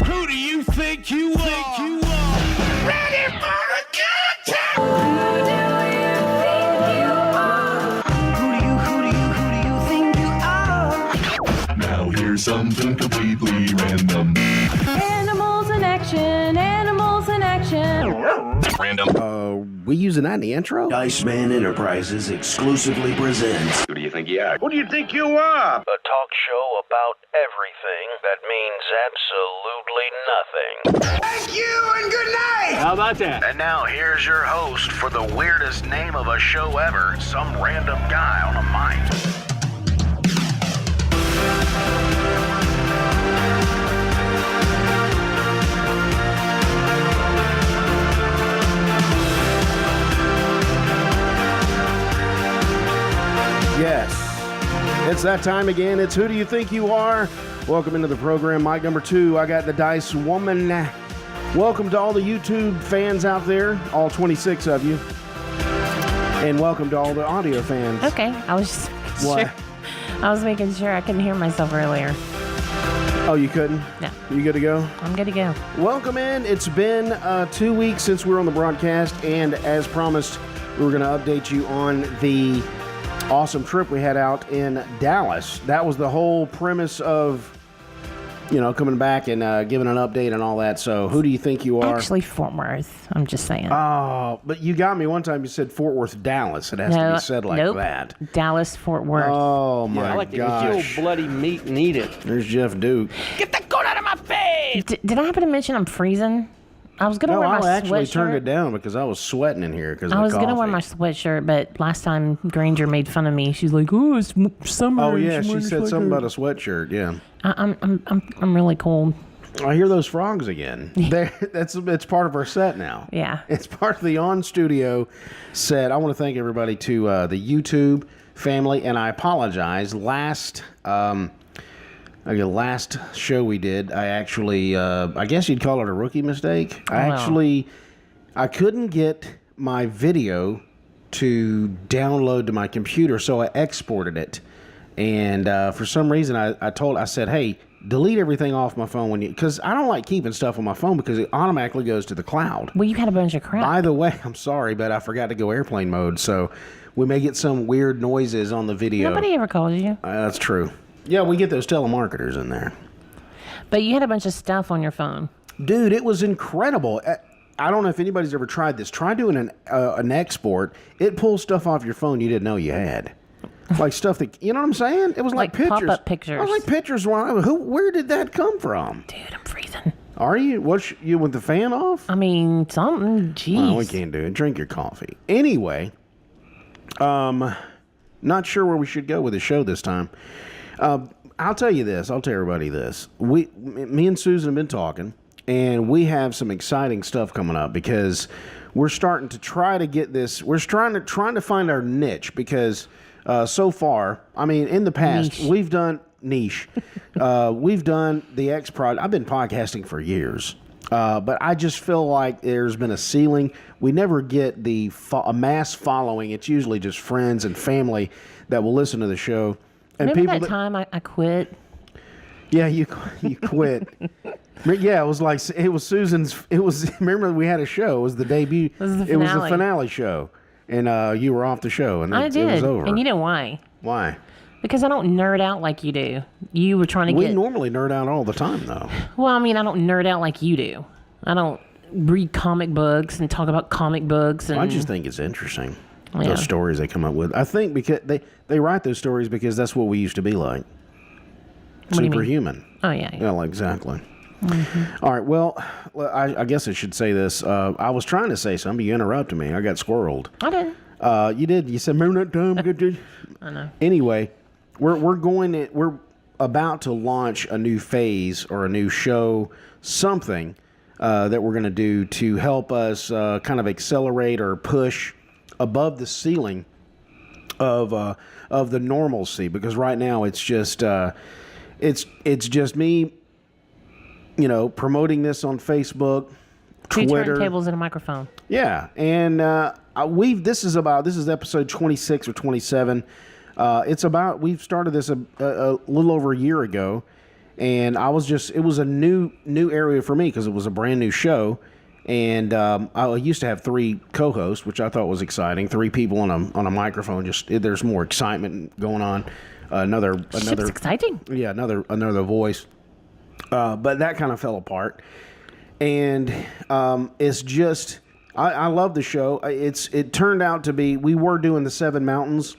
Who do you think you are? Ready for a good time? Who do you think you are? Now here's something completely random. Animals in action, animals in action. Random. We using that in the intro? Dice Man Enterprises exclusively presents. Who do you think you are? Who do you think you are? A talk show about everything that means absolutely nothing. Thank you and good night! How about that? And now here's your host for the weirdest name of a show ever, some random guy on a mic. Yes. It's that time again. It's Who Do You Think You Are? Welcome into the program. Mic number 2. I got the Dice Woman. Welcome to all the YouTube fans out there, all 26 of you. And welcome to all the audio fans. Okay, I was just What? I was making sure I couldn't hear myself earlier. Oh, you couldn't? No. You good to go? I'm good to go. Welcome in. It's been 2 weeks since we were on the broadcast, and as promised, we were going to update you on the awesome trip we had out in Dallas. That was the whole premise of, coming back and giving an update and all that. So who do you think you are? Actually, Fort Worth. I'm just saying. Oh, but you got me one time. You said Fort Worth, Dallas. It has to be said like that. Dallas, Fort Worth. Oh, my I like to gosh. kill bloody meat and eat it. There's Jeff Duke. Get that goat out of my face! Did I happen to mention I'm freezing? I was going to No, wear my I actually sweatshirt. turned it down because I was sweating in here because of I the was going to coffee. wear my sweatshirt, but last time Granger made fun of me. She's like, "Oh, it's summer." Oh, yeah, she's she wearing a said something sweatshirt." about a sweatshirt, yeah. I'm really cold. I hear those frogs again. It's part of our set now. Yeah. It's part of the on-studio set. I want to thank everybody to the YouTube family, and I apologize. Last show we did, I actually, I guess you'd call it a rookie mistake. I couldn't get my video to download to my computer, so I exported it. And for some reason, I said, hey, delete everything off my phone because I don't like keeping stuff on my phone because it automatically goes to the cloud. Well, you had a bunch of crap. By the way, I'm sorry, but I forgot to go airplane mode, so we may get some weird noises on the video. Nobody ever called you. That's true. Yeah, we get those telemarketers in there. But you had a bunch of stuff on your phone. Dude, it was incredible. I don't know if anybody's ever tried this. Try doing an export. It pulls stuff off your phone you didn't know you had. Like stuff that, you know what I'm saying? It was like pictures. Pop-up pictures. I was like pictures. Where did that come from? Dude, I'm freezing. Are you? You with the fan off? I mean, something. Jeez. Well, we can't do it. Drink your coffee. Anyway, not sure where we should go with the show this time. I'll tell you this. I'll tell everybody this. Me and Susan have been talking, and we have some exciting stuff coming up because we're starting to try to get this. We're trying to find our niche because so far, I mean, in the past, we've done niche. We've done the X Project. I've been podcasting for years. But I just feel like there's been a ceiling. We never get a mass following. It's usually just friends and family that will listen to the show. And Remember people that time I quit? Yeah, you quit. Yeah, it was Susan's. Remember we had a show. It was the debut. It was the finale. It was the finale show, and you were off the show, and I did. It was over. And you know why? Why? Because I don't nerd out like you do. You were trying to We normally nerd out all the time, though. Well, I mean, I don't nerd out like you do. I don't read comic books and talk about comic books. And I just think it's interesting. Yeah. Those stories they come up with. I think because they write those stories because that's what we used to be like. What do you mean? Superhuman. Oh, yeah. Yeah, like, exactly. Mm-hmm. All right, well, I guess I should say this. I was trying to say something, but you interrupted me. I got squirreled. I did. You did. You said, remember that time? I know. Anyway, we're about to launch a new phase or a new show, something that we're going to do to help us kind of accelerate or push above the ceiling of the normalcy, because right now it's just me, promoting this on Facebook, Twitter, 2 turntables and a microphone. Yeah, and this is episode 26 or 27. We've started this a little over a year ago, And it was a new area for me because it was a brand new show. And I used to have 3 co-hosts, which I thought was exciting. 3 people on a microphone. There's more excitement going on. Another Shit's exciting. Yeah, another voice. But that kind of fell apart. And it's just I love the show. It turned out to be, we were doing the 7 mountains.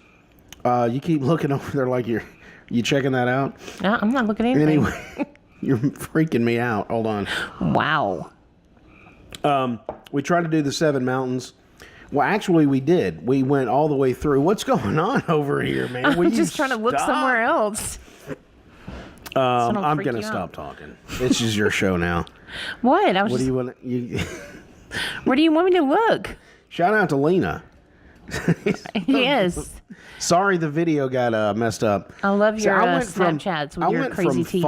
You keep looking over there like you checking that out? No, I'm not looking at anything. Anyway, you're freaking me out. Hold on. Wow. We tried to do the 7 mountains. Well, actually, we did. We went all the way through. What's going on over here, man? I'm just trying to look somewhere else. I'm going to stop talking. This is your show now. What? What do you want? Where do you want me to look? Shout out to Lena. Yes. Sorry, the video got messed up. I love your Snapchats with your crazy teeth.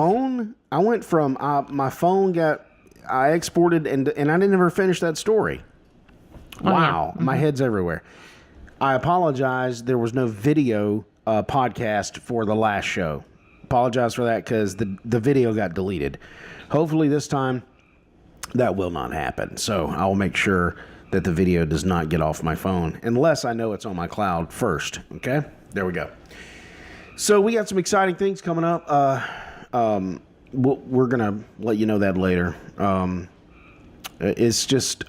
I went from my phone I exported and I didn't ever finish that story. Oh, Wow, yeah. my head's everywhere. I apologize. There was no video podcast for the last show. Apologize for that because the video got deleted. Hopefully this time that will not happen. So I will make sure that the video does not get off my phone unless I know it's on my cloud first. Okay, there we go. So we got some exciting things coming up. We're gonna let you know that later. It's just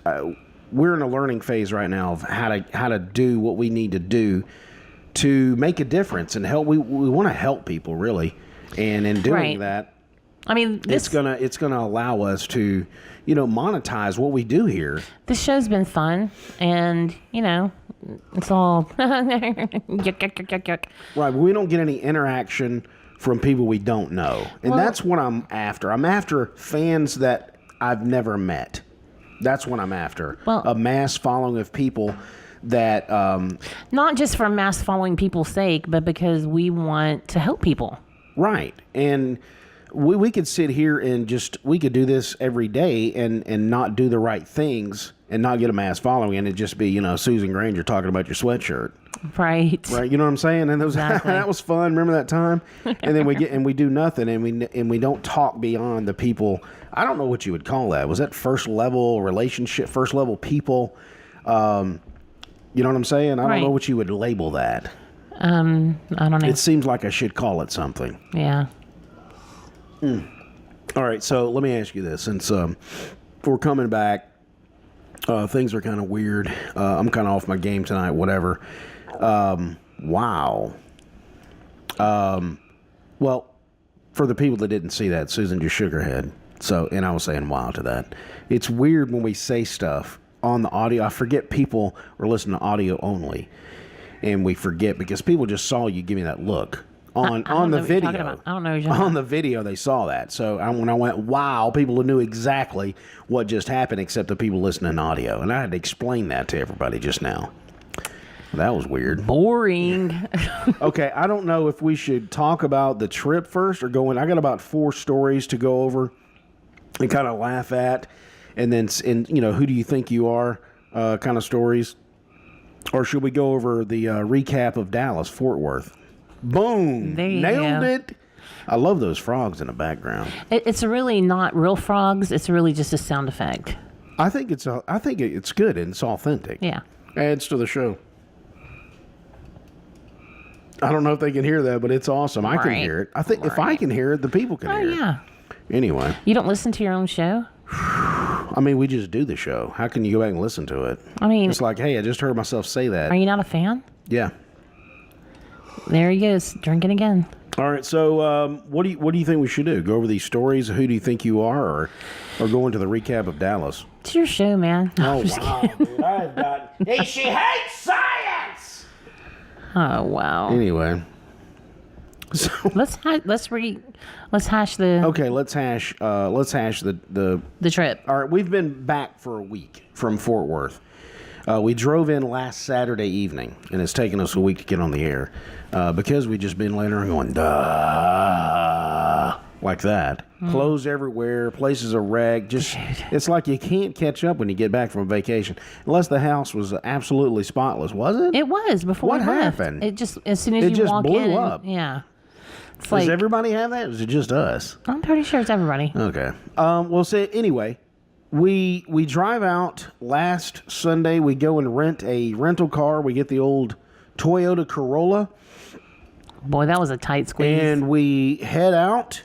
we're in a learning phase right now of how to do what we need to do to make a difference and help. We want to help people really, and in doing that, I mean, it's gonna allow us to, monetize what we do here. This show's been fun, and it's all yuck. Right, but we don't get any interaction from people we don't know, and that's what I'm after. I'm after fans that I've never met. That's what I'm after. Well, a mass following of people that not just for mass following people's sake, but because we want to help people. Right, and we could sit here and we could do this every day and not do the right things and not get a mass following, and it'd just be Susan Granger talking about your sweatshirt. Right. You know what I'm saying? And Exactly. that was fun. Remember that time? And then we do nothing, and we don't talk beyond the people. I don't know what you would call that. Was that first level relationship, first level people? You know what I'm saying? I don't know what you would label that. I don't know. It seems like I should call it something. Yeah. All right, so let me ask you this. Since we're coming back, things are kind of weird. I'm kind of off my game tonight, whatever. Wow. Well, for the people that didn't see that, Susan just shook her head. So, and I was saying wow to that. It's weird when we say stuff on the audio. I forget people are listening to audio only. And we forget because people just saw you give me that look. On the video. I don't know what you're talking On the video, they saw that. So when I went, wow, people knew exactly what just happened except the people listening to audio. And I had to explain that to everybody just now. That was weird. Boring. Okay, I don't know if we should talk about the trip first or go in. I got about 4 stories to go over and kind of laugh at. And then, who do you think you are kind of stories. Or should we go over the recap of Dallas, Fort Worth? Boom! There you Nailed go. it. I love those frogs in the background. It's really not real frogs. It's really just a sound effect. I think it's good and it's authentic. Yeah. Adds to the show. I don't know if they can hear that, but it's awesome. I can hear it. I think if I can hear it, the people can hear it. Oh, yeah. Anyway. You don't listen to your own show? I mean, we just do the show. How can you go back and listen to it? I mean... It's like, hey, I just heard myself say that. Are you not a fan? Yeah. There he goes, drinking again. All right, so what do you think we should do? Go over these stories? Who do you think you are, or go into the recap of Dallas? It's your show, man. No, Oh wow, dude! I have got. Hey, she hates science. Oh wow. Anyway, so Let's hash the okay, let's hash the trip. All right, we've been back for a week from Fort Worth. We drove in last Saturday evening, and it's taken us a week to get on the air because we just been laying around going, duh, like that. Clothes everywhere, places are wrecked. It's like you can't catch up when you get back from vacation, unless the house was absolutely spotless, was it? It was before What we left. happened? It just as soon as It you just walk blew in, up. yeah. It's like, Does everybody have that? Or is it just us? I'm pretty sure it's everybody. Okay. Well, say anyway. We drive out last Sunday. We go and rent a rental car. We get the old Toyota Corolla. Boy, that was a tight squeeze. And we head out.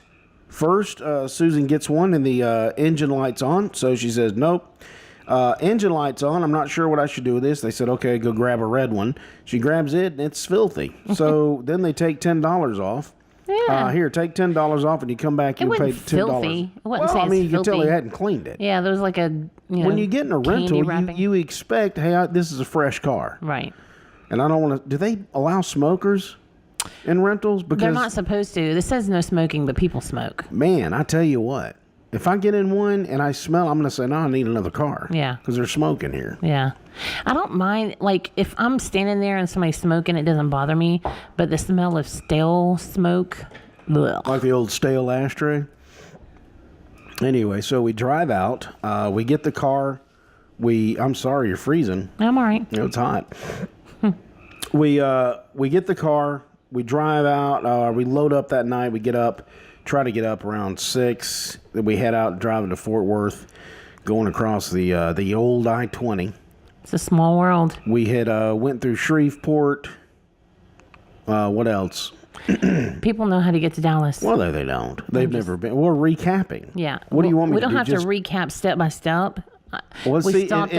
First, Susan gets one and the engine light's on. So she says, nope. Engine light's on. I'm not sure what I should do with this. They said, okay, go grab a red one. She grabs it and it's filthy. So then they take $10 off. Yeah. Here, take $10 off and you come back, you pay $10. Filthy. I wouldn't say I mean, it's you can tell filthy. they hadn't cleaned it. Yeah, there was like a, When you get in a rental, wrapping. you expect, hey, this is a fresh car. Right. And I don't want to, do they allow smokers in rentals? Because They're not supposed to. This says no smoking, but people smoke. man, I tell you what, if I get in one and I smell, I'm going to say, no, I need another car. Yeah. Because they're smoking here. Yeah. I don't mind, like, if I'm standing there and somebody's smoking, it doesn't bother me. But the smell of stale smoke, ugh. Like the old stale ashtray. Anyway, so we drive out. We get the car. I'm sorry, you're freezing. I'm all right. It's hot. We get the car. We drive out. We load up that night. We get up. Try to get up around 6. Then we head out driving to Fort Worth, going across the old I-20. It's a small world. We had went through Shreveport. What else? People know how to get to Dallas. Well, no, they don't. They've never been. We're recapping. Yeah. What do you want me we to do? don't have to recap step by step. Well, we see, stopped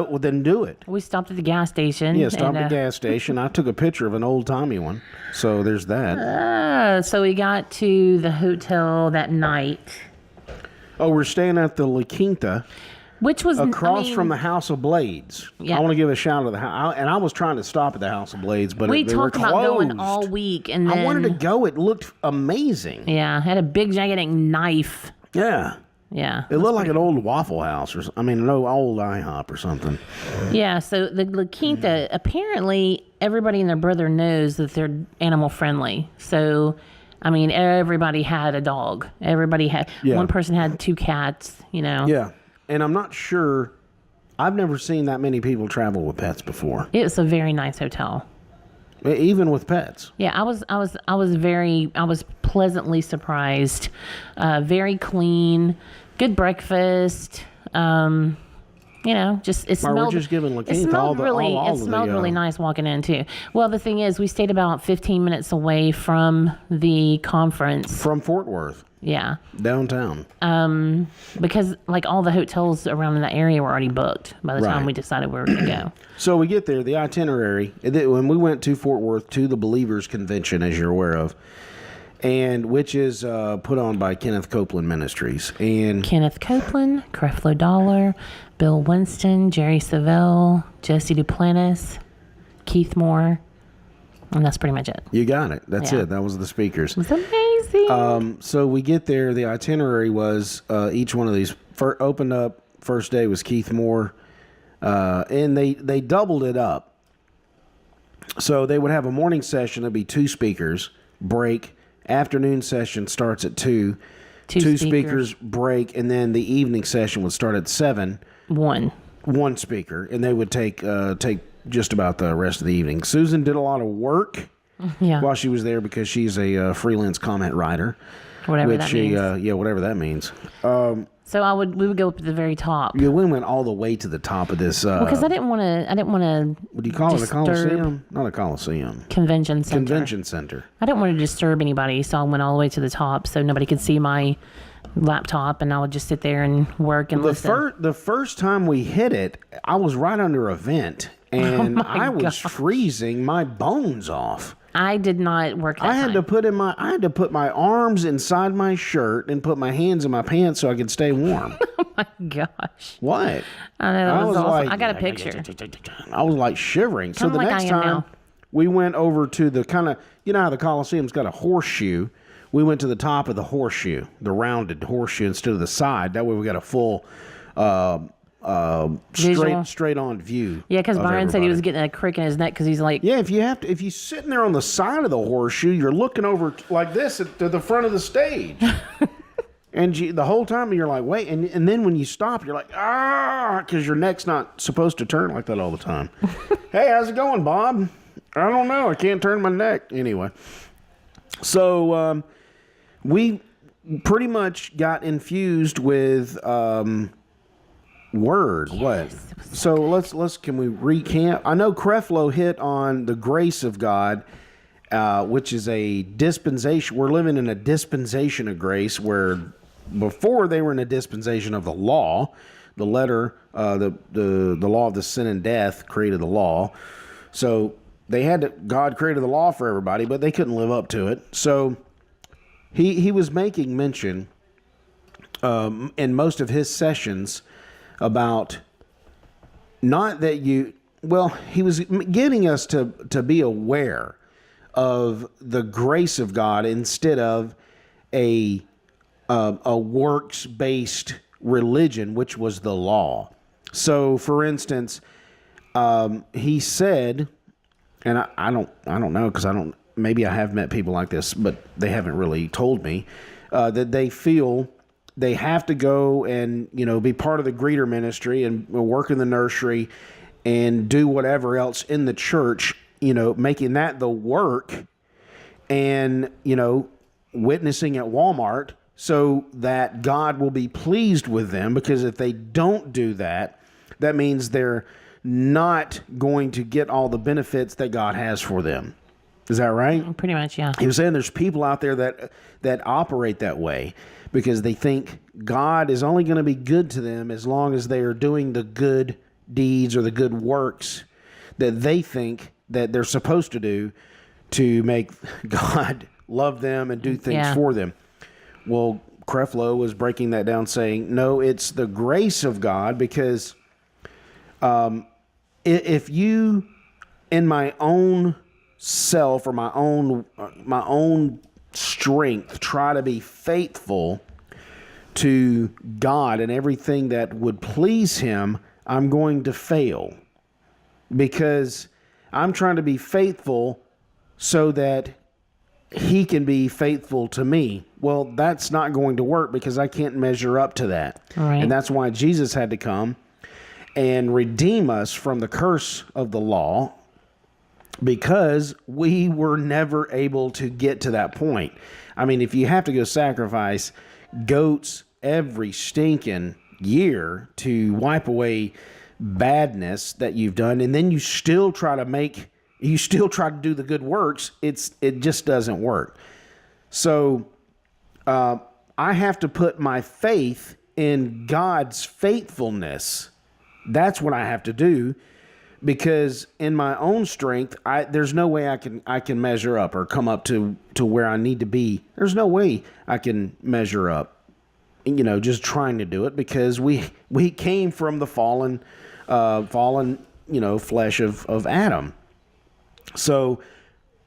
well, then do it. We stopped at the gas station. Yeah, stop at the gas station. I took a picture of an old-timey one. So there's that. So we got to the hotel that night. Oh, we're staying at the La Quinta. Which was Across from the House of Blades. Yeah. I want to give a shout out to the house. And I was trying to stop at the House of Blades, but we they were talked about going closed. all week, and then I wanted to go. It looked amazing. Yeah, had a big gigantic knife. Yeah. Yeah. It looked like an old Waffle House, an old IHOP or something. Yeah, so the La Quinta, apparently everybody and their brother knows that they're animal friendly. So, I mean, everybody had a dog. Everybody had, one person had 2 cats, Yeah. And I'm not sure, I've never seen that many people travel with pets before. It was a very nice hotel. Even with pets. Yeah, I was pleasantly surprised. Very clean, good breakfast. Just it smelled. We're just giving La It Quinta smelled really. all It smelled really nice walking in too. Well, the thing is, we stayed about 15 minutes away from the conference. From Fort Worth. Yeah. Downtown. Because like all the hotels around in that area were already booked by the time we decided we were going to go. So we get there, the itinerary, when we went to Fort Worth to the Believers Convention, as you're aware of, and which is put on by Kenneth Copeland Ministries. And Kenneth Copeland, Creflo Dollar, Bill Winston, Jerry Savelle, Jesse Duplantis, Keith Moore, and that's pretty much it. you got it. That's Yeah. it. That was the speakers. It was amazing. So we get there. The itinerary was each one of these opened up. First day was Keith Moore, and they doubled it up. So they would have a morning session. It'd be 2 speakers, break. Afternoon session starts at 2. Two speakers, break, and then the evening session would start at 7. One speaker, and they would take just about the rest of the evening. Susan did a lot of work while she was there because she's a freelance comment writer. Whatever that means. Whatever that means. So we would go up to the very top. Yeah, we went all the way to the top of this. Because I didn't want to. What do you call it? A coliseum? Not a coliseum. Convention center. Convention center. I didn't want to disturb anybody, so I went all the way to the top so nobody could see my laptop, and I would just sit there and work and listen. The first time we hit it, I was right under a vent, and I was freezing my bones off. I did not work that I had time. to put my arms inside my shirt and put my hands in my pants so I could stay warm. Oh my gosh. What? I know, that was awesome. like, I got a picture. I was like shivering. So Kinda the like next I am time now. we went over to the kind of, how the Coliseum's got a horseshoe. We went to the top of the horseshoe, the rounded horseshoe instead of the side. That way we got a full straight on view. Yeah, because Byron said he was everybody. getting a crick in his neck because he's like, Yeah, if you're sitting there on the side of the horseshoe, you're looking over like this to the front of the stage. And the whole time you're like, wait, and then when you stop, you're like, because your neck's not supposed to turn like that all the time. Hey, how's it going, Bob? I don't know. I can't turn my neck. Anyway. So we pretty much got infused with word. What? So let's can we recant? I know Creflo hit on the grace of God, which is a dispensation. We're living in a dispensation of grace where before they were in a dispensation of the law. The letter, the law of the sin and death created the law. So they had to, God created the law for everybody, but they couldn't live up to it. So he was making mention in most of his sessions about not that he was getting us to be aware of the grace of God instead of a works-based religion, which was the law. So, for instance, he said, and I don't know because maybe I have met people like this, but they haven't really told me that they feel they have to go and be part of the greeter ministry and work in the nursery and do whatever else in the church, making that the work and witnessing at Walmart so that God will be pleased with them, because if they don't do that, that means they're not going to get all the benefits that God has for them. Is that right? Pretty much, yeah. He was saying there's people out there that operate that way because they think God is only going to be good to them as long as they are doing the good deeds or the good works that they think that they're supposed to do to make God love them and do things for them. Well, Creflo was breaking that down, saying, no, it's the grace of God, because if you, in my own self or my own strength, try to be faithful to God and everything that would please Him, I'm going to fail, because I'm trying to be faithful so that He can be faithful to me. Well, that's not going to work because I can't measure up to that. Right. And that's why Jesus had to come and redeem us from the curse of the law, because we were never able to get to that point. I mean, if you have to go sacrifice goats every stinking year to wipe away badness that you've done, and then you still try to do the good works, it just doesn't work. So I have to put my faith in God's faithfulness. That's what I have to do, because in my own strength, there's no way I can measure up or come up to where I need to be. There's no way I can measure up, just trying to do it, because we came from the fallen flesh of Adam. So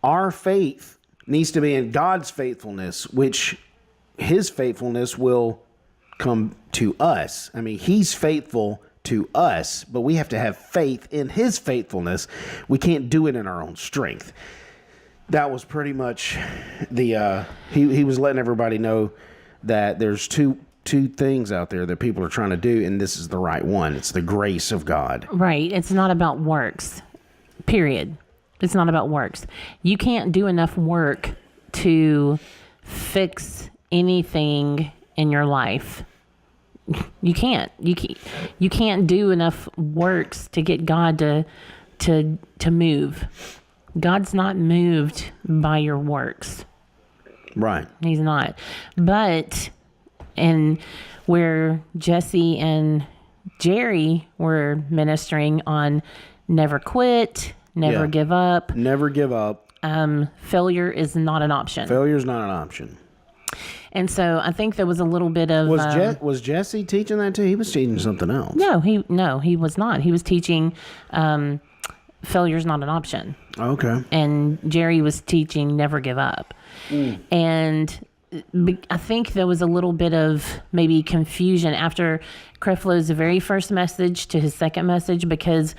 our faith needs to be in God's faithfulness, which His faithfulness will come to us. I mean, He's faithful to us, but we have to have faith in His faithfulness. We can't do it in our own strength. That was pretty much he was letting everybody know that there's two things out there that people are trying to do, and this is the right one. It's the grace of God. Right. It's not about works, period. It's not about works. You can't do enough work to fix anything in your life. You can't. You can't do enough works to get God to move. God's not moved by your works. Right. He's not. But and where Jesse and Jerry were ministering on never quit, never give up. Never give up. Failure is not an option. Failure is not an option. And so I think there was a little bit of was Jesse teaching that too? He was teaching something else. No, he was not. He was teaching failure is not an option. Okay. And Jerry was teaching never give up. And I think there was a little bit of maybe confusion after Creflo's very first message to his second message, because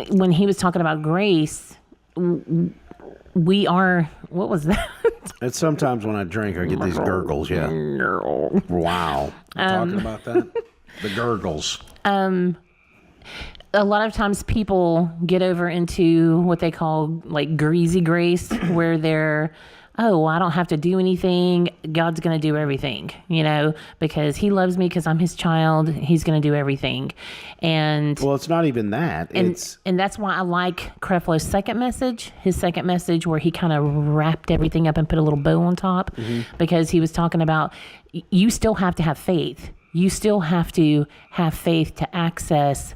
when he was talking about grace, we are, what was that? It's sometimes when I drink, I get these gurgles. Yeah. Wow. Talking about that? The gurgles. A lot of times people get over into what they call like greasy grace, where they're oh, well, I don't have to do anything. God's going to do everything, because he loves me because I'm his child. He's going to do everything. And Well, it's not even that. and that's why I like Creflo's his second message where he kind of wrapped everything up and put a little bow on top, because he was talking about you still have to have faith. You still have to have faith to access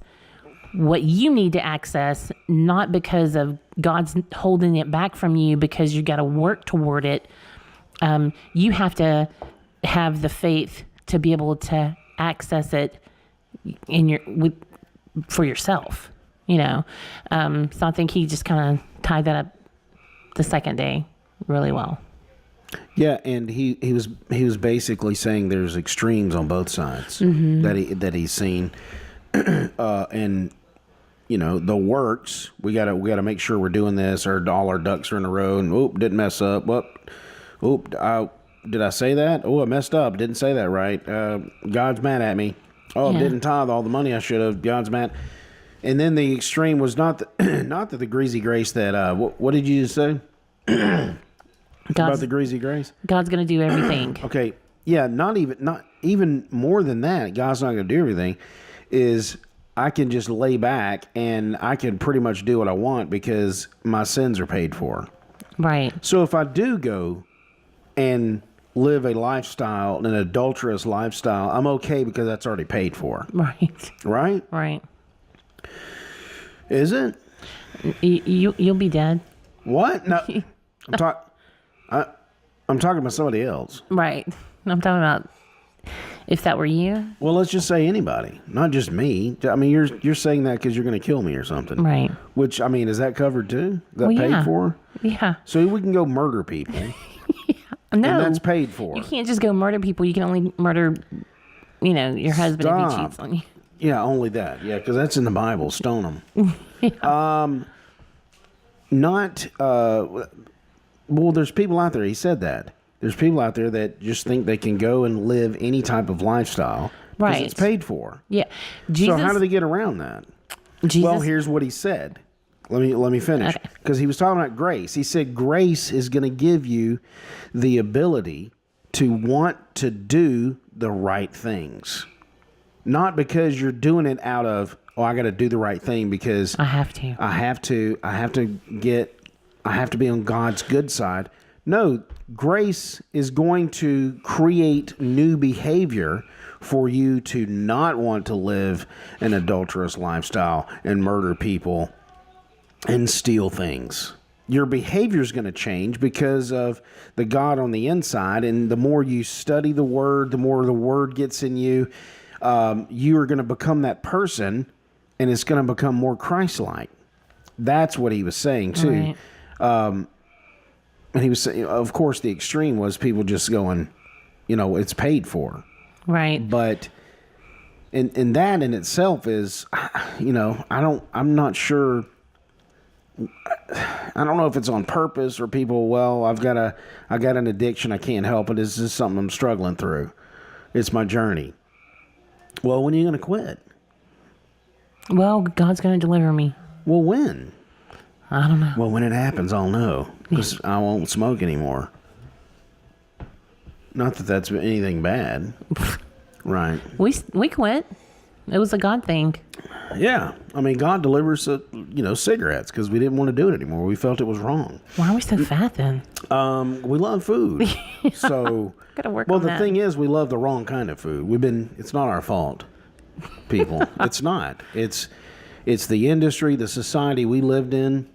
what you need to access, not because of God's holding it back from you because you got to work toward it. You have to have the faith to be able to access it for yourself, So I think he just kind of tied that up the second day really well. Yeah, and he was basically saying there's extremes on both sides that he's seen, and the works. We gotta make sure we're doing this. All our ducks are in a row, and didn't mess up. Did I say that? Oh, I messed up. Didn't say that right. God's mad at me. Oh, Yeah. Didn't tithe all the money I should have. God's mad. And then the extreme was not the greasy grace that. What did you just say? About the greasy grace? God's going to do everything. Okay. Yeah, not even more than that. God's not going to do everything. Is I can just lay back and I can pretty much do what I want because my sins are paid for. Right. So if I do go and live a lifestyle, an adulterous lifestyle, I'm okay because that's already paid for. Right. Right? Right. Is it? You'll be dead. What? No. I'm talking about somebody else. Right. I'm talking about if that were you. Well, let's just say anybody, not just me. I mean, you're saying that because you're going to kill me or something. Right. Which, I mean, is that covered too? Is that Well, paid yeah. for? Yeah. So we can go murder people. No. And that's paid for. You can't just go murder people. You can only murder, your husband if he cheats on you. Yeah, only that. Yeah, because that's in the Bible. Stone them. Well, there's people out there. He said that. There's people out there that just think they can go and live any type of lifestyle. Right. It's paid for. Yeah. Jesus, So how do they get around that? Jesus, Well, here's what he said. Let me finish. Okay. Because he was talking about grace. He said grace is going to give you the ability to want to do the right things. Not because you're doing it out of, I got to do the right thing because I have to. I have to be on God's good side. No, grace is going to create new behavior for you to not want to live an adulterous lifestyle and murder people and steal things. Your behavior is going to change because of the God on the inside. And the more you study the Word, the more the Word gets in you, you are going to become that person, and it's going to become more Christ-like. That's what he was saying, too. Right. And he was saying, of course, the extreme was people just going, it's paid for. Right. But and that in itself is, I'm not sure. I don't know if it's on purpose or people, I got an addiction. I can't help it. This is something I'm struggling through. It's my journey. Well, when are you going to quit? Well, God's going to deliver me. Well, when? I don't know. Well, when it happens, I'll know because I won't smoke anymore. Not that that's anything bad. Right. We quit. It was a God thing. Yeah. I mean, God delivers, cigarettes because we didn't want to do it anymore. We felt it was wrong. Why are we so fat then? We love food. So, Gotta work well, on the that. thing is, we love the wrong kind of food. It's not our fault, people. It's not. It's the industry, the society we live in.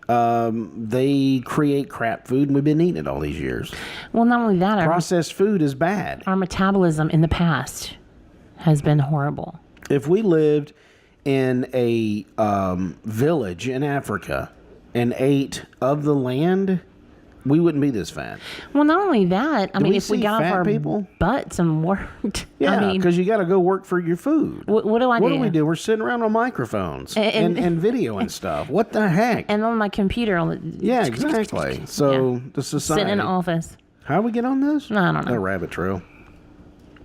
They create crap food, and we've been eating it all these years. Well, not only that, Processed food is bad. our metabolism in the past has been horrible. If we lived in a village in Africa and ate of the land, we wouldn't be this fat. Well, not only that, we if we see got off fat our people? butts and worked, Yeah, because you got to go work for your food. what do I do? What do we do? We're sitting around on microphones and video and stuff. What the heck? And on my computer, Yeah, exactly. So the society. Sit in an office. How we get on this? I don't know. A rabbit trail.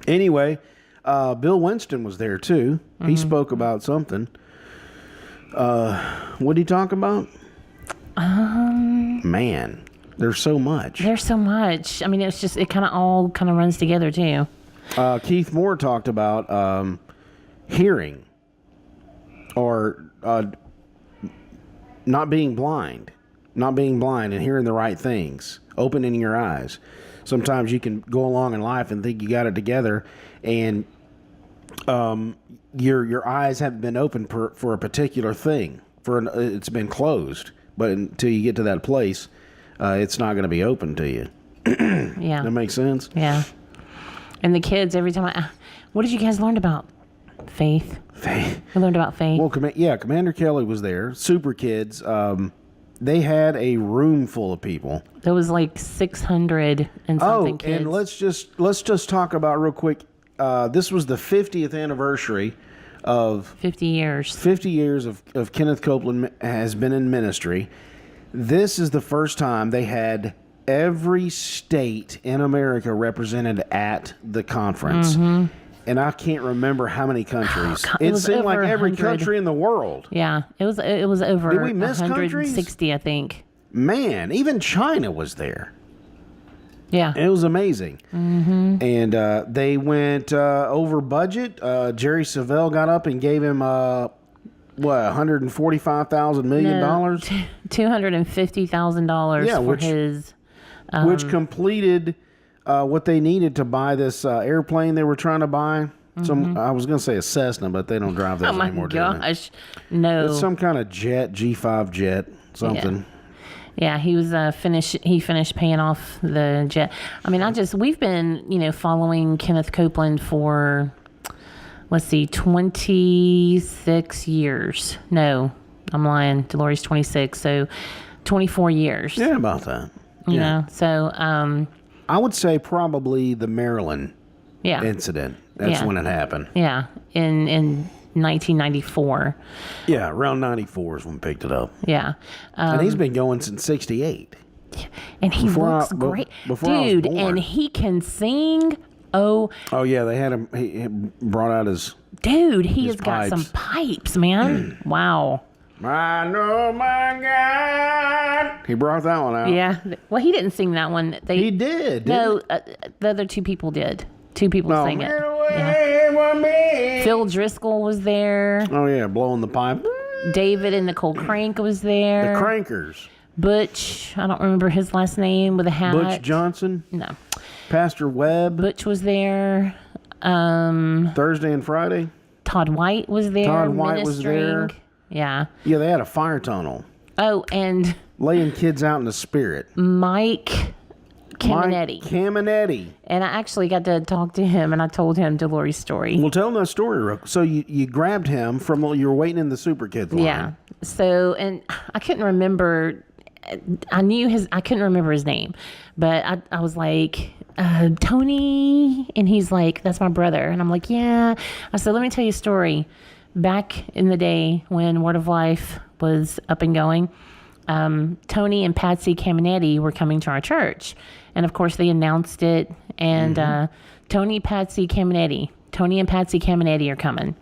Anyway, Bill Winston was there too. Mm-hmm. He spoke about something. What did he talk about? Man. There's so much. There's so much. I mean, it's just, it kind of all kind of runs together too. Keith Moore talked about hearing or not being blind and hearing the right things, opening your eyes. Sometimes you can go along in life and think you got it together, and your eyes haven't been open for a particular thing. It's been closed, but until you get to that place, it's not going to be open to you. Yeah. That makes sense? Yeah. And the kids, every time what did you guys learn about? Faith. We learned about faith. Well, Commander Kelly was there. Super Kids. They had a room full of people. There was like 600 and something kids. And let's just talk about real quick. This was the 50th anniversary of 50 years. 50 years of Kenneth Copeland has been in ministry. This is the first time they had every state in America represented at the conference. Mm-hmm. And I can't remember how many countries. It seemed like every 100. Country in the world. Yeah, it was over. Did we miss 160, I think. Man, even China was there. Yeah, it was amazing. Mm-hmm. And they went over budget. Jerry Savelle got up and gave him $145,000 million. $250,000 for his, which completed what they needed to buy this airplane they were trying to buy. Mm-hmm. I was going to say a Cessna, but they don't drive those anymore. Oh my gosh, no! It's some kind of jet, G5 jet, something. Yeah, he was He finished paying off the jet. I mean, we've been following Kenneth Copeland for, let's see, 26 years. No, I'm lying. Delori's 26, so 24 years. Yeah, about that. You know, so I would say probably the Maryland yeah. incident. That's when it happened. Yeah, in 1994. Yeah, around 94 is when we picked it up. Yeah. And he's been going since 68. And he looks great. Dude, and he can sing. Oh, yeah, they had him. He brought out his. Dude, he has pipes. got some pipes, man. Wow. I know my God. He brought that one out. Yeah. Well, he didn't sing that one. He did. No, the other two people did. Two people sang it. Yeah. Phil Driscoll was there. Oh, yeah, blowing the pipe. David and Nicole Crank was there. The Crankers. Butch, I don't remember his last name, with a hat. Butch Johnson? No. Pastor Webb? Butch was there. Thursday and Friday? Todd White was there. Todd White was there. Yeah. Yeah, they had a fire tunnel. Oh, and... laying kids out in the spirit. Mike Caminetti. And I actually got to talk to him, and I told him Delori's story. Well, tell him that story. So you grabbed him from, you were waiting in the Super Kids line. Yeah. So, and I couldn't remember, I couldn't remember his name, but I was like, Tony, and he's like, that's my brother. And I'm like, yeah. I said, let me tell you a story. Back in the day when Word of Life was up and going, Tony and Patsy Caminetti were coming to our church. And of course they announced it, and Tony and Patsy Caminetti are coming.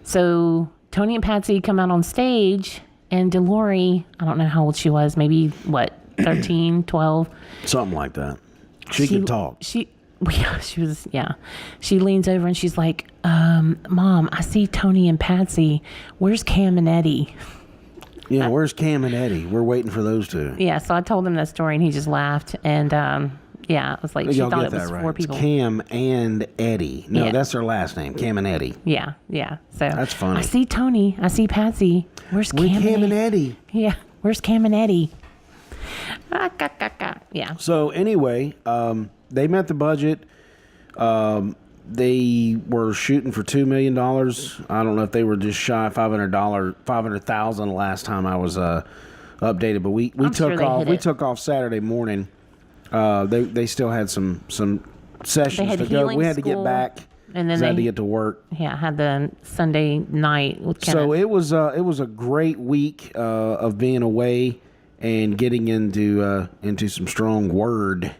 So Tony and Patsy come out on stage, and Delori, I don't know how old she was, maybe 13, 12? Something like that. She could talk. She was. She leans over and she's like, Mom, I see Tony and Patsy. Where's Cam and Eddie? Yeah, where's Cam and Eddie? We're waiting for those two. Yeah, so I told him that story, and he just laughed. And it was like, she thought it was 4 people. It's Cam and Eddie. No, that's their last name, Cam and Eddie. Yeah. So that's funny. I see Tony. I see Patsy. Where's Cam and Eddie? Yeah, where's Cam and Eddie? Yeah. So anyway, they met the budget. They were shooting for $2 million. I don't know if they were just shy of $500,000 last time I was updated. But we took off. We took off Saturday morning. They still had some sessions to go. We had to get back. And then they had to get to work. Yeah, had the Sunday night with Kenneth. So it was a great week of being away and getting into some strong word.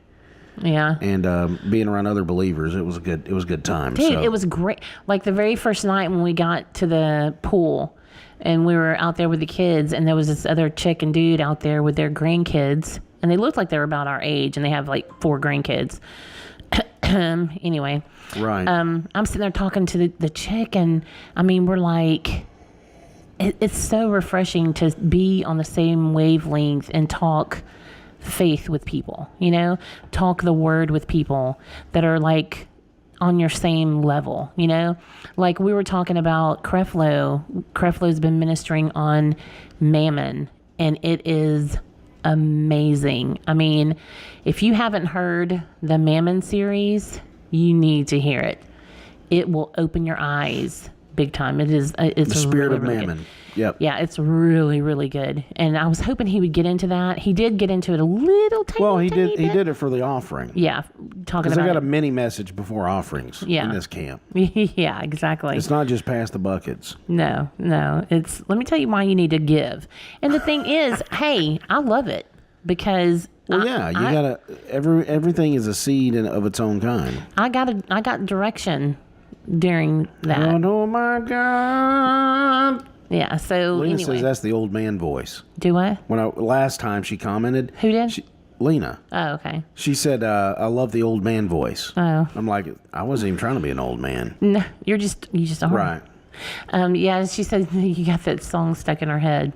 Yeah. And being around other believers, it was a good time. Dude, it was great. Like the very first night when we got to the pool and we were out there with the kids, and there was this other chick and dude out there with their grandkids, and they looked like they were about our age, and they have like 4 grandkids. Anyway, Right. I'm sitting there talking to the chick, and I mean, we're like, it's so refreshing to be on the same wavelength and talk faith with people, talk the word with people that are like on your same level, like we were talking about Creflo's been ministering on Mammon, and it is amazing. I mean, if you haven't heard the Mammon series, you need to hear it. It will open your eyes big time. It's the Spirit really, of really Mammon. good. Yep. Yeah, it's really, really good. And I was hoping he would get into that. He did get into it a little tiny Well, he tiny did. bit. He did it for the offering. Yeah, talking Because I about got a it. mini message before offerings in this camp. Yeah, exactly. It's not just pass the buckets. No. It's, let me tell you why you need to give. And the thing is, hey, I love it because Well, you gotta. Everything is a seed of its own kind. I got direction during that. Oh my God! Yeah. So Lena anyway, says that's the old man voice. do I? Last time she commented, Who did? Lena. Oh, okay. She said, "I love the old man voice." Oh. I'm like, I wasn't even trying to be an old man. No, you just are. Right. Yeah. She said you got that song stuck in her head.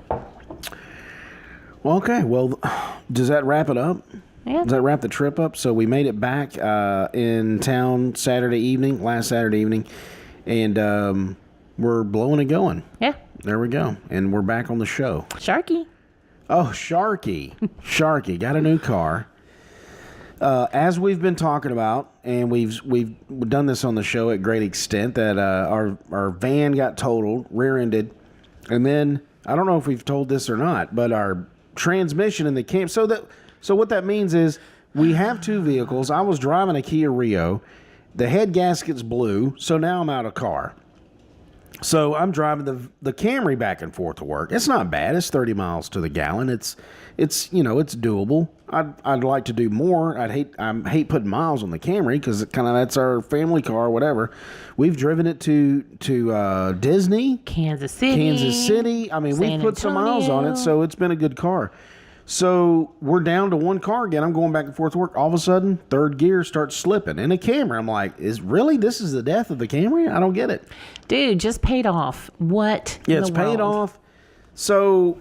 Well, okay. Well, does that wrap it up? Yeah. Does that wrap the trip up? So we made it back in town last Saturday evening, and we're blowing and going. Yeah. There we go. And we're back on the show. Sharky. Oh, Sharky. Sharky got a new car. As we've been talking about, and we've done this on the show at great extent, that our van got totaled, rear-ended, and then I don't know if we've told this or not, but our transmission in the camp. So what that means is we have 2 vehicles. I was driving a Kia Rio. The head gaskets blew, so now I'm out of car. So I'm driving the Camry back and forth to work. It's not bad. It's 30 miles to the gallon. It's it's doable. I'd like to do more. I hate putting miles on the Camry because that's our family car or whatever. We've driven it to Disney, Kansas City. I mean, San we've put some miles on it, so it's been a good car. So we're down to 1 car again. I'm going back and forth to work. All of a sudden, 3rd gear starts slipping. In a Camry, I'm like, this is the death of the Camry? I don't get it. Dude, just paid off. What? Yeah, in it's the paid world? off. So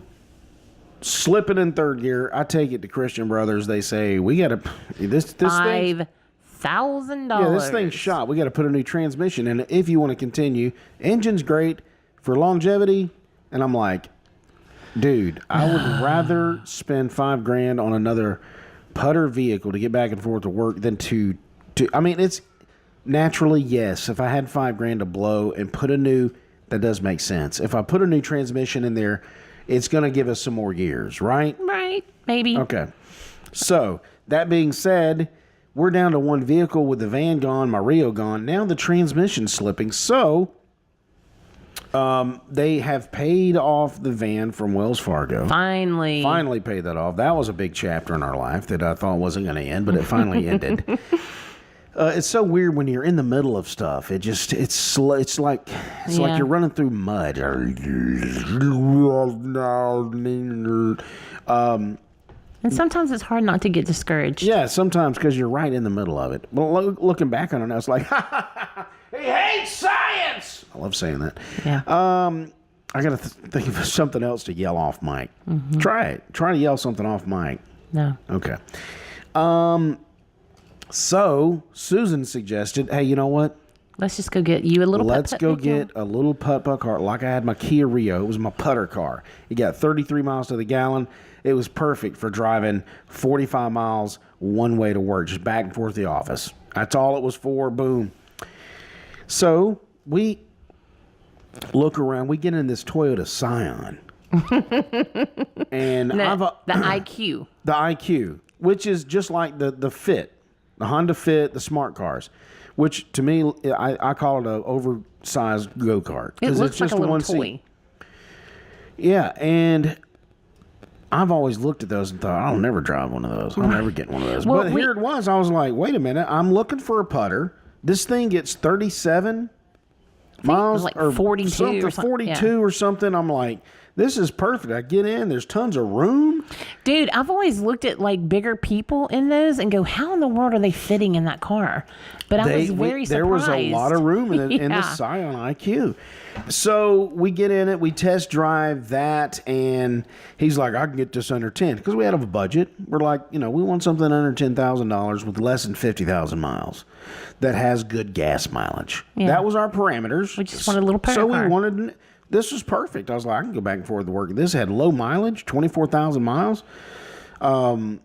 slipping in 3rd gear, I take it to Christian Brothers. They say we got to this thing. $5,000. Yeah, this thing's shot. We got to put a new transmission in it if you want to continue. Engine's great for longevity, and I'm like, dude, I would rather spend $5,000 on another putter vehicle to get back and forth to work than to. I mean, it's naturally yes. If I had $5,000 to blow and put a new, that does make sense. If I put a new transmission in there, it's going to give us some more years, right? Right. Maybe. Okay. So that being said, we're down to 1 vehicle with the van gone, my Rio gone. Now the transmission's slipping. So they have paid off the van from Wells Fargo. Finally paid that off. That was a big chapter in our life that I thought wasn't going to end, but it finally ended. It's so weird when you're in the middle of stuff. It's like you're running through mud. And sometimes it's hard not to get discouraged. Yeah, sometimes because you're right in the middle of it. Well, looking back on it, I was like, he hates science. I love saying that. Yeah. I got to think of something else to yell off mic. Mm-hmm. Try it. Try to yell something off mic. No. Okay. So Susan suggested, hey, you know what? Let's just go get you a little Let's putt-putt go vehicle. get a little putt-putt car like I had my Kia Rio. It was my putter car. It got 33 miles to the gallon. It was perfect for driving 45 miles one way to work, just back and forth to the office. That's all it was for. Boom. So we look around. We get in this Toyota Scion. And The IQ. The IQ, which is just like the Fit, the Honda Fit, the smart cars, which to me, I call it an oversized go-kart. It looks it's like just a little one toy. seat. Yeah, and I've always looked at those and thought, I'll never drive one of those. I'll never get one of those. Well, but here it was. I was like, wait a minute. I'm looking for a putter. This thing gets 37 miles like or 42 something, or something. 42 or something. I'm like, This is perfect. I get in. There's tons of room. Dude, I've always looked at like bigger people in those and go, how in the world are they fitting in that car? But I was very surprised. There was a lot of room in the Scion IQ. So we get in it. We test drive that. And he's like, I can get this under 10. Because we had a budget. We're like, we want something under $10,000 with less than 50,000 miles that has good gas mileage. Yeah. That was our parameters. We just wanted a little power So car. we wanted... This was perfect. I was like, I can go back and forth to work. This had low mileage, 24,000 miles. I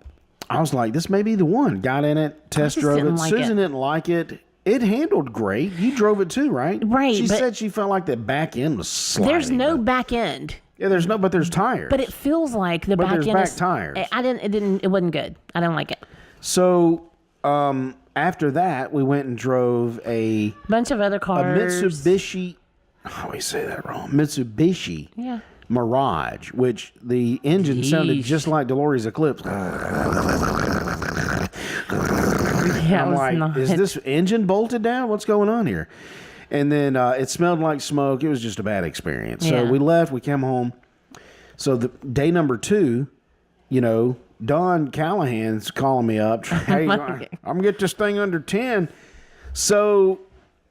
was like, this may be the one. Got in it, test drove it. Susan didn't like it. It handled great. You drove it too, right? Right. She said she felt like the back end was sliding. There's no back end. Yeah, but there's tires. But it feels like the back end back tires. It wasn't good. I don't like it. So after that, we went and drove a bunch of other cars. A Mitsubishi. I always say that wrong. Mitsubishi Mirage, which the engine sounded just like Dolores Eclipse. I'm like, is this engine bolted down? What's going on here? And then it smelled like smoke. It was just a bad experience. So we left. We came home. So the day number 2, Don Callahan's calling me up. Hey, I'm going to get this thing under 10. So...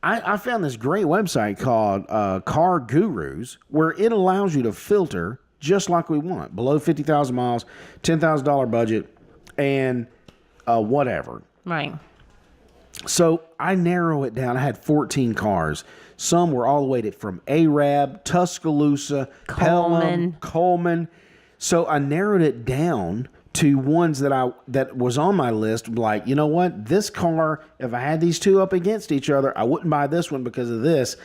I found this great website called Car Gurus where it allows you to filter just like we want. Below 50,000 miles, $10,000 budget, and whatever. Right. So I narrow it down. I had 14 cars. Some were all the way from Arab, Tuscaloosa, Pelham, Coleman. So I narrowed it down to ones that was on my list, like, you know what? This car, if I had these two up against each other, I wouldn't buy this one because of this.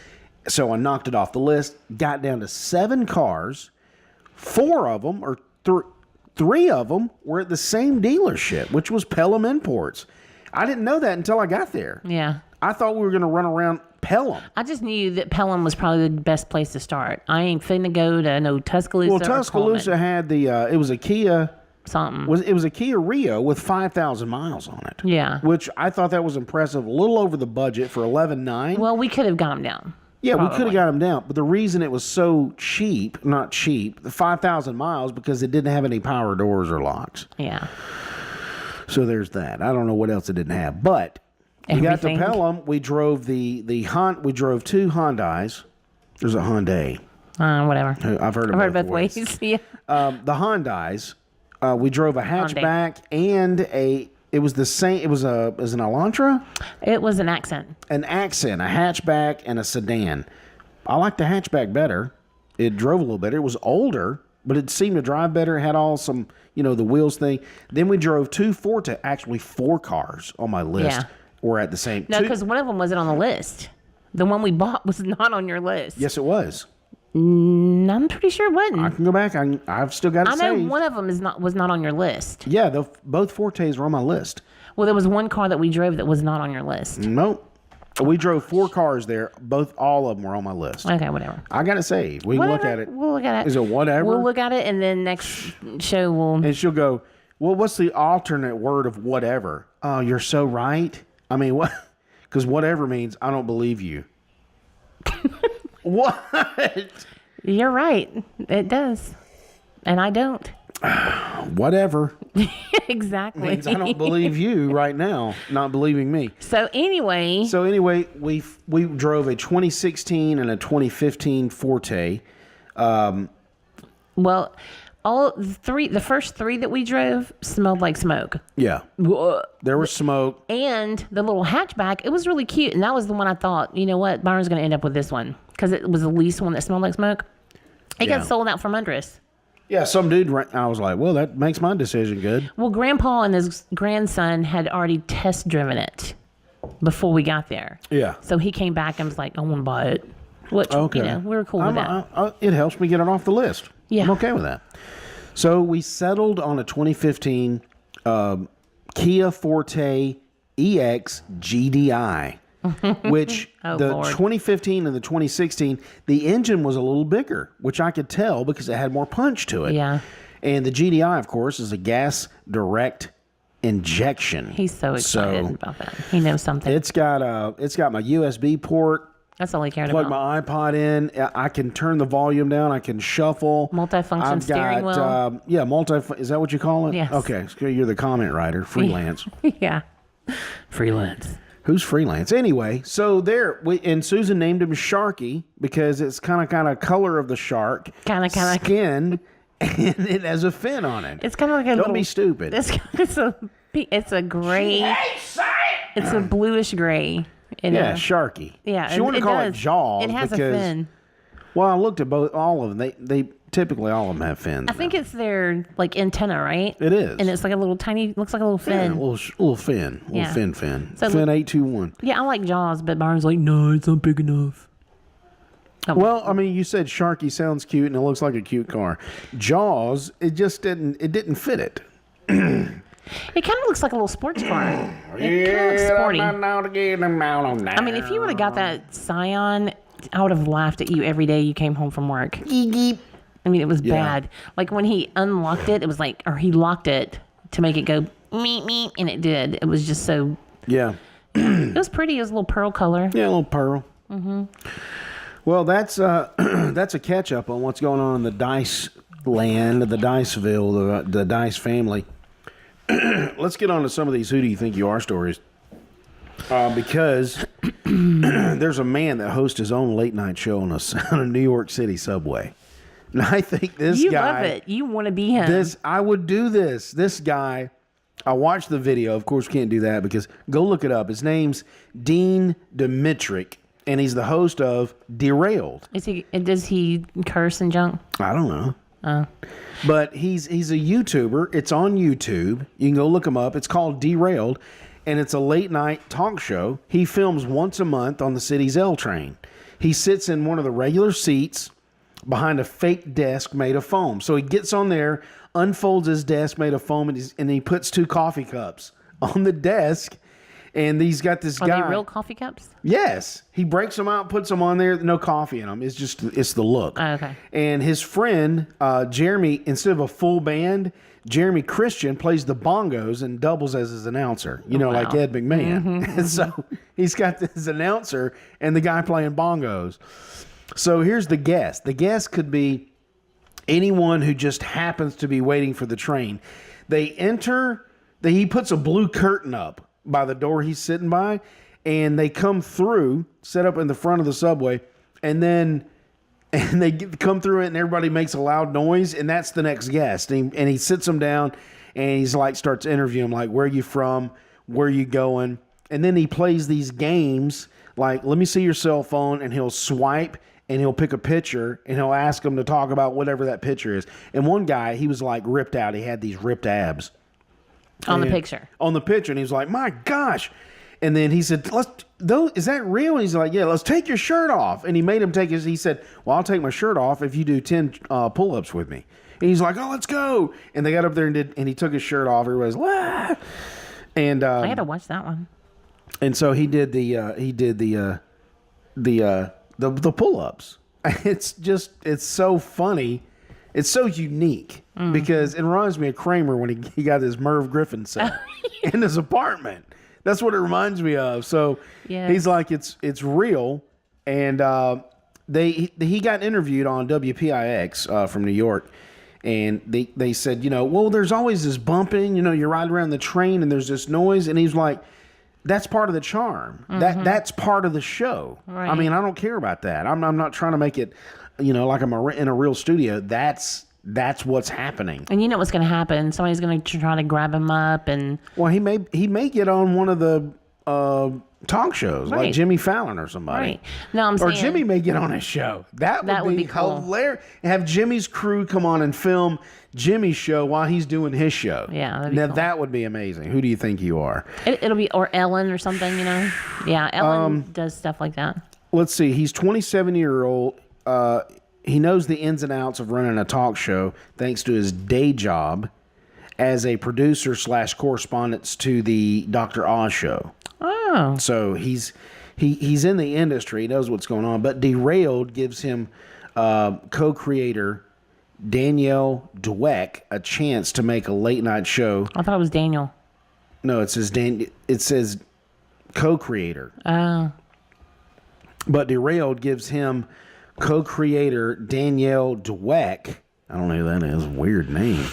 So I knocked it off the list, got down to 7 cars. 4 of them, or 3 of them, were at the same dealership, which was Pelham Imports. I didn't know that until I got there. Yeah. I thought we were going to run around Pelham. I just knew that Pelham was probably the best place to start. I ain't finna go to no Tuscaloosa. Well, Tuscaloosa had it was a Kia... It was a Kia Rio with 5,000 miles on it. Yeah. Which I thought that was impressive. A little over the budget for $11,900. Well, we could have got them down. Yeah, probably. We could have got them down. But the reason it was so cheap, not cheap, the 5,000 miles, because it didn't have any power doors or locks. Yeah. So there's that. I don't know what else it didn't have. But we got to Pelham. We drove we drove 2 Hyundais. There's a Hyundai. Whatever. I've heard both ways. Yeah. The Hyundais. We drove a hatchback and it was the same. It was an Elantra? It was an Accent. A hatchback and a sedan. I liked the hatchback better. It drove a little better. It was older, but it seemed to drive better. It had all some, the wheels thing. Then we drove 2 Forte, actually 4 cars on my list were at the same. No, because one of them wasn't on the list. The one we bought was not on your list. Yes, it was. I'm pretty sure it wasn't. I can go back. I've still got it saved. I know one of them was not on your list. Yeah, both Fortes were on my list. Well, there was one car that we drove that was not on your list. Nope. We drove 4 cars there. All of them were on my list. Okay, whatever. I got it saved. We can look at it. We'll look at it. Is it whatever? We'll look at it, and then next show we'll... And she'll go, well, what's the alternate word of whatever? Oh, you're so right. I mean, what? Because whatever means I don't believe you. What? You're right. It does. And I don't. Whatever. Exactly. Means I don't believe you right now, not believing me. So anyway, we drove a 2016 and a 2015 Forte. Well, the first 3 that we drove smelled like smoke. Yeah. There was smoke. And the little hatchback, it was really cute. And that was the one I thought, you know what, Byron's going to end up with this one. Because it was the least one that smelled like smoke. It got sold out from under us. Yeah, some dude, I was like, well, that makes my decision good. Well, Grandpa and his grandson had already test driven it before we got there. Yeah. So he came back and was like, I want to buy it. Which, we were cool with that. It helps me get it off the list. Yeah. I'm okay with that. So we settled on a 2015 Kia Forte EX GDI, which the Lord. 2015 and the 2016, the engine was a little bigger, which I could tell because it had more punch to it. Yeah. And the GDI, of course, is a gas direct injection. He's so excited about that. He knows something. It's got my USB port. That's all he cared Plug about. my iPod in. I can turn the volume down. I can shuffle. Multifunction steering wheel. Yeah, Is that what you call it? Yes. Okay, so you're the comment writer, freelance. Yeah. Freelance. Who's freelance? Anyway, so and Susan named him Sharky because it's kind of color of the shark. Kind of. Skin, and it has a fin on it. It's kind of like a Don't little... be stupid. It's a gray... It's a bluish gray. Yeah, Sharky. Yeah, she wanted to call it Jaws. It has because, a fin. Well, I looked at all of them. They typically all of them have fins. I think it's their like antenna, right? It is, and it's like a little tiny, looks like a little fin. Yeah, little fin, Yeah. fin. So fin 821. Yeah, I like Jaws, but Byron's like, no, it's not big enough. Oh. Well, I mean, you said Sharky sounds cute and it looks like a cute car. Jaws, it just didn't fit it. It kind of looks like a little sports car. It kind of looks sporty. I mean, if you would have got that Scion, I would have laughed at you every day you came home from work. I mean, it was bad. Like when he unlocked it, it was like, or he locked it to make it go meep meep, and it did. It was just so. Yeah. It was pretty. It was a little pearl color. Yeah, a little pearl. Mm-hmm. Well, that's a catch up on what's going on in the Dice land, the Diceville, the Dice family. Let's get on to some of these Who Do You Think You Are stories. Because there's a man that hosts his own late night show on a New York City subway. And I think this you guy... You love it. You want to be him. I would do this. This guy, I watched the video. Of course, we can't do that because go look it up. His name's Dean Dimitrick, and he's the host of Derailed. Does he curse and junk? I don't know. But he's a YouTuber. It's on YouTube. You can go look him up. It's called Derailed, and it's a late night talk show. He films once a month on the city's L train. He sits in one of the regular seats behind a fake desk made of foam. So he gets on there, unfolds his desk made of foam, and he puts 2 coffee cups on the desk. And he's got this guy. Are they real coffee cups? Yes. He breaks them out, puts them on there. No coffee in them. It's the look. Oh, okay. And his friend, Jeremy, instead of a full band, Jeremy Christian plays the bongos and doubles as his announcer. You know, like Ed McMahon. Mm-hmm. And so he's got this announcer and the guy playing bongos. So here's the guest. The guest could be anyone who just happens to be waiting for the train. They enter, he puts a blue curtain up by the door he's sitting by, and they come through, set up in the front of the subway, and they come through it, and everybody makes a loud noise, and that's the next guest. And he sits them down, and he's like, starts interviewing them, like, where are you from? Where are you going? And then he plays these games, like, let me see your cell phone, and he'll swipe, and he'll pick a picture, and he'll ask them to talk about whatever that picture is. And one guy, he was like ripped out. He had these ripped abs. On the picture. On the picture. And he was like, my gosh. And then he said, is that real? And he's like, yeah, let's take your shirt off. And he made him he said, well, I'll take my shirt off if you do 10 pull-ups with me. And he's like, oh, let's go. And they got up there and he took his shirt off. Everybody's like, and I had to watch that one. And so he did the pull-ups. It's so funny. It's so unique because it reminds me of Kramer when he got his Merv Griffin set in his apartment. That's what it reminds me of. So he's like, it's real. And he got interviewed on WPIX from New York. And they said, well, there's always this bumping, you ride around the train and there's this noise. And he's like, that's part of the charm. Mm-hmm. That's part of the show. Right. I mean, I don't care about that. I'm not trying to make it, like I'm in a real studio. That's what's happening. And you know what's going to happen. Somebody's going to try to grab him up. And well, he may get on one of the talk shows, like Jimmy Fallon or somebody. Right. No, I'm saying, or Jimmy may get on his show. That would be cool. Hilarious. Have Jimmy's crew come on and film Jimmy's show while he's doing his show. Yeah, now cool. That would be amazing. Who do you think you are? It'll be or Ellen or something. Yeah, Ellen does stuff like that. Let's see. He's 27-year-old. He knows the ins and outs of running a talk show thanks to his day job as a producer / correspondent to the Dr. Oz show. Oh. So he's in the industry. He knows what's going on. But Derailed gives him co-creator Danielle Dweck a chance to make a late night show. I thought it was Daniel. No, it says co-creator. Oh. but Derailed gives him co-creator Danielle Dweck, I don't know who that is, weird name,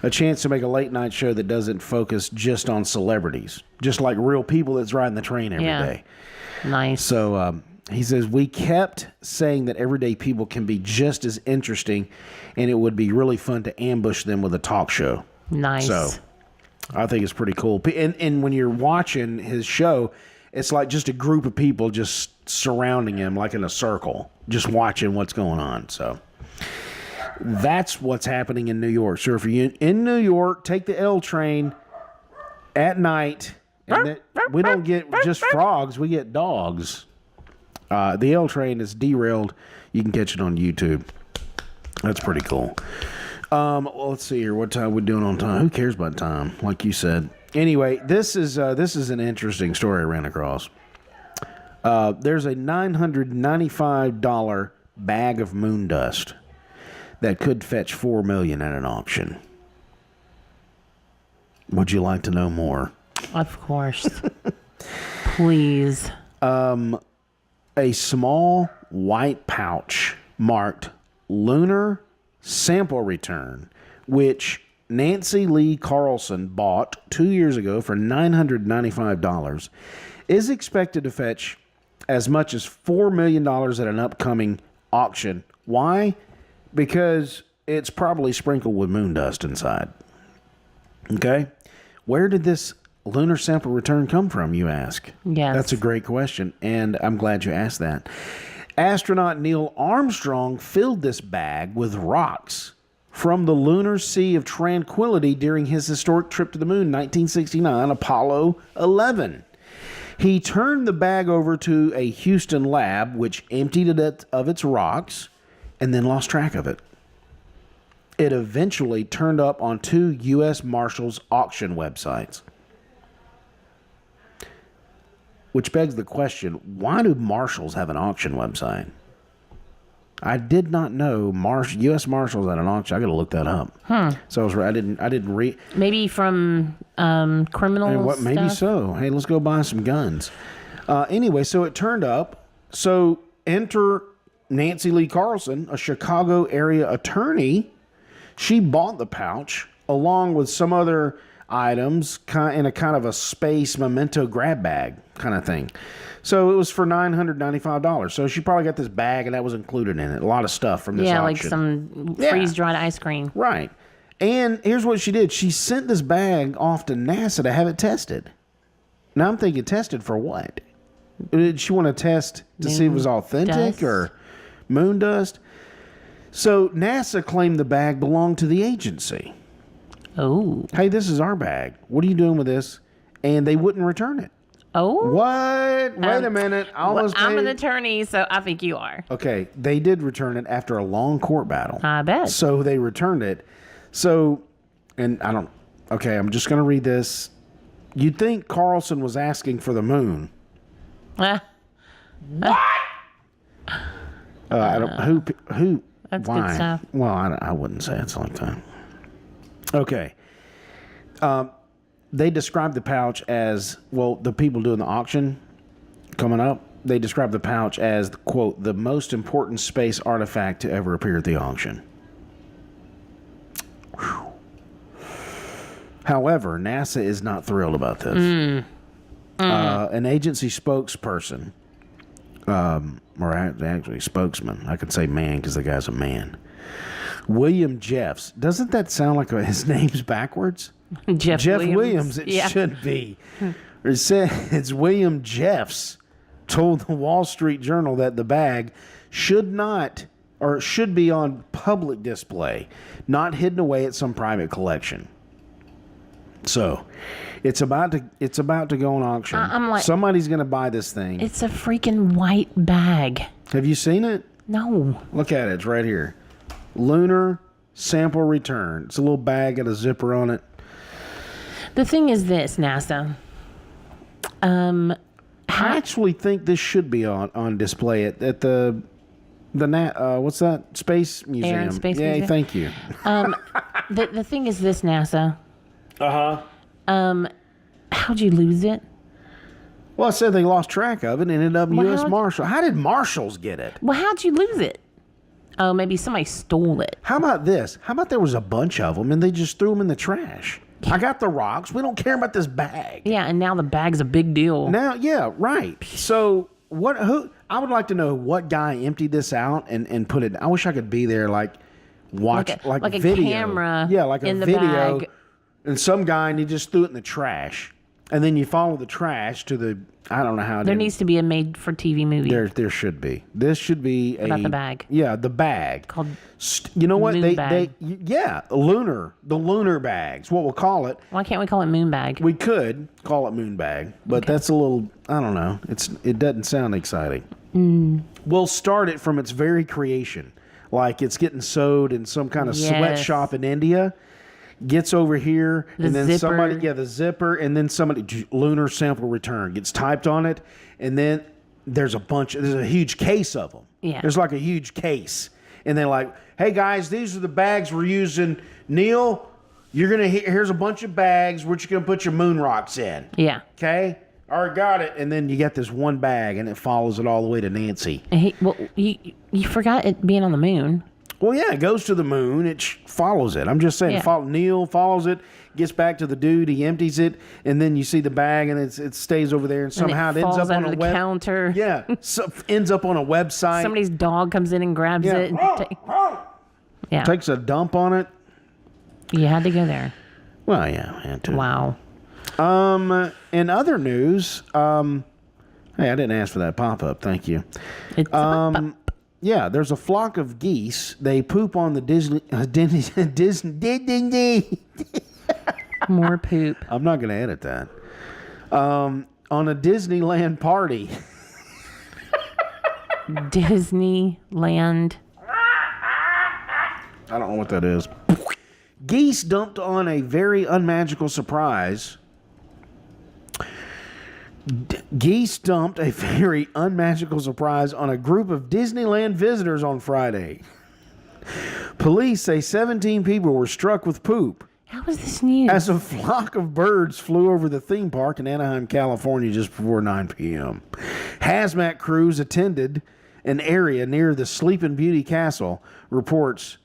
a chance to make a late night show that doesn't focus just on celebrities, just like real people that's riding the train every day. Nice. So he says, we kept saying that everyday people can be just as interesting, and it would be really fun to ambush them with a talk show. Nice. So I think it's pretty cool. And when you're watching his show, it's like just a group of people just surrounding him like in a circle, just watching what's going on. So that's what's happening in New York. So if you're in New York, take the L train at night. And we don't get just frogs, we get dogs. The L train is derailed. You can catch it on YouTube. That's pretty cool. Well, let's see here. What time we doing on time? Who cares about time? Like you said. Anyway, this is an interesting story I ran across. There's a $995 bag of moon dust that could fetch $4 million at an auction. Would you like to know more? Of course. Please. A small white pouch marked lunar sample return, which Nancy Lee Carlson bought 2 years ago for $995, is expected to fetch as much as $4 million at an upcoming auction. Why? Because it's probably sprinkled with moon dust inside. Okay? Where did this lunar sample return come from, you ask? Yes. That's a great question, and I'm glad you asked that. Astronaut Neil Armstrong filled this bag with rocks from the lunar Sea of Tranquility during his historic trip to the moon, 1969, Apollo 11. He turned the bag over to a Houston lab, which emptied it of its rocks and then lost track of it. It eventually turned up on 2 U.S. Marshals auction websites. Which begs the question, why do Marshals have an auction website? I did not know U.S. Marshals had an auction. I got to look that up. So I didn't read. Maybe from criminal stuff? Maybe so. Hey, let's go buy some guns. Anyway, so it turned up. So enter Nancy Lee Carlson, a Chicago area attorney. She bought the pouch along with some other items in a kind of a space memento grab bag kind of thing. So it was for $995. So she probably got this bag and that was included in it. A lot of stuff from this auction. Like some freeze-dried ice cream. Right. And here's what she did. She sent this bag off to NASA to have it tested. Now I'm thinking, tested for what? Did she want to test to see if it was authentic or moon dust? So NASA claimed the bag belonged to the agency. Oh. Hey, this is our bag. What are you doing with this? And they wouldn't return it. Oh. What? Wait a minute. I'm an attorney, so I think you are. Okay. They did return it after a long court battle. I bet. So they returned it. So, and I don't, okay, I'm just going to read this. You'd think Carlson was asking for the moon. What? I don't, who, That's why? good stuff. Well, I wouldn't say it's like that. Okay. They described the pouch as, well, the people doing the auction coming up, they described the pouch as, quote, the most important space artifact to ever appear at the auction. Whew. However, NASA is not thrilled about this. An agency spokesperson, or actually spokesman, I could say man because the guy's a man, William Jeffs. Doesn't that sound like his name's backwards? Jeff Williams. It should be. It says William Jeffs told the Wall Street Journal that the bag should be on public display, not hidden away at some private collection. So, it's about to go on auction. I'm like, somebody's going to buy this thing. It's a freaking white bag. Have you seen it? No. Look at it. It's right here. Lunar sample return. It's a little bag and a zipper on it. The thing is this, NASA. I actually think this should be on display at the what's that? Space Museum. Air and Space Yay, Museum. thank you. The thing is this, NASA. Uh-huh. How'd you lose it? Well, I said they lost track of it and ended up in Well, U.S. how'd- Marshal. How did Marshals get it? Well, how'd you lose it? Oh, maybe somebody stole it. How about this? How about there was a bunch of them and they just threw them in the trash? I got the rocks. We don't care about this bag. Yeah, and now the bag's a big deal. Now, yeah, right. So who? I would like to know what guy emptied this out and put it. I wish I could be there, like watch Like a video. camera Yeah, like a in the video. bag. And some guy and he just threw it in the trash, and then you follow the trash to the. I don't know how. There needs to be a made-for-TV movie. There should be. This should be About the bag. Yeah, the bag. Called You know what Moon bag. the lunar bags. What we'll call it. Why can't we call it moon bag? We could call it moon bag, but that's a little. I don't know. It doesn't sound exciting. We'll start it from its very creation, like it's getting sewed in some kind of sweatshop in India. Gets over here, and then zipper. the zipper, and then somebody, lunar sample return, gets typed on it, and then there's a huge case of them. Yeah. There's like a huge case, and they're like, hey guys, these are the bags we're using. Neil, here's a bunch of bags, we're just gonna put your moon rocks in. Yeah. Okay? All right, got it. And then you got this one bag, and it follows it all the way to Nancy. And you forgot it being on the moon. Well, yeah, it goes to the moon. It follows it. I'm just saying, Yeah. Neil follows it, gets back to the dude, he empties it, and then you see the bag, and it stays over there, and somehow and it ends falls up on under a the counter. Yeah, ends up on a website. Somebody's dog comes in and grabs it. And Takes a dump on it. You had to go there. Well, yeah, I had to. Wow. In other news, hey, I didn't ask for that pop-up. Thank you. It's Yeah, there's a flock of geese. They poop on the Disney. more poop. I'm not going to edit that. On a Disneyland party. Disneyland. I don't know what that is. Geese dumped on a very unmagical surprise. Geese dumped a very unmagical surprise on a group of Disneyland visitors on Friday. Police say 17 people were struck with poop How is this news? as a flock of birds flew over the theme park in Anaheim, California just before 9 p.m. Hazmat crews attended an area near the Sleeping Beauty Castle, reports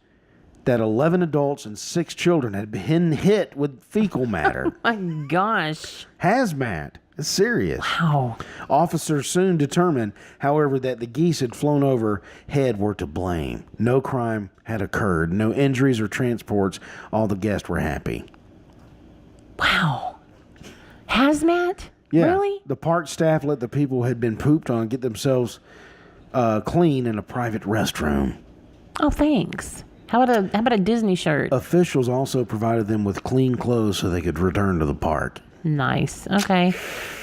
that 11 adults and 6 children had been hit with fecal matter. My gosh. Hazmat. It's serious. Wow. Officers soon determined, however, that the geese had flown overhead were to blame. No crime had occurred. No injuries or transports. All the guests were happy. Wow. Hazmat? Yeah. Really? The park staff let the people who had been pooped on get themselves clean in a private restroom. Oh, thanks. How about a Disney shirt? Officials also provided them with clean clothes so they could return to the park. Nice. Okay.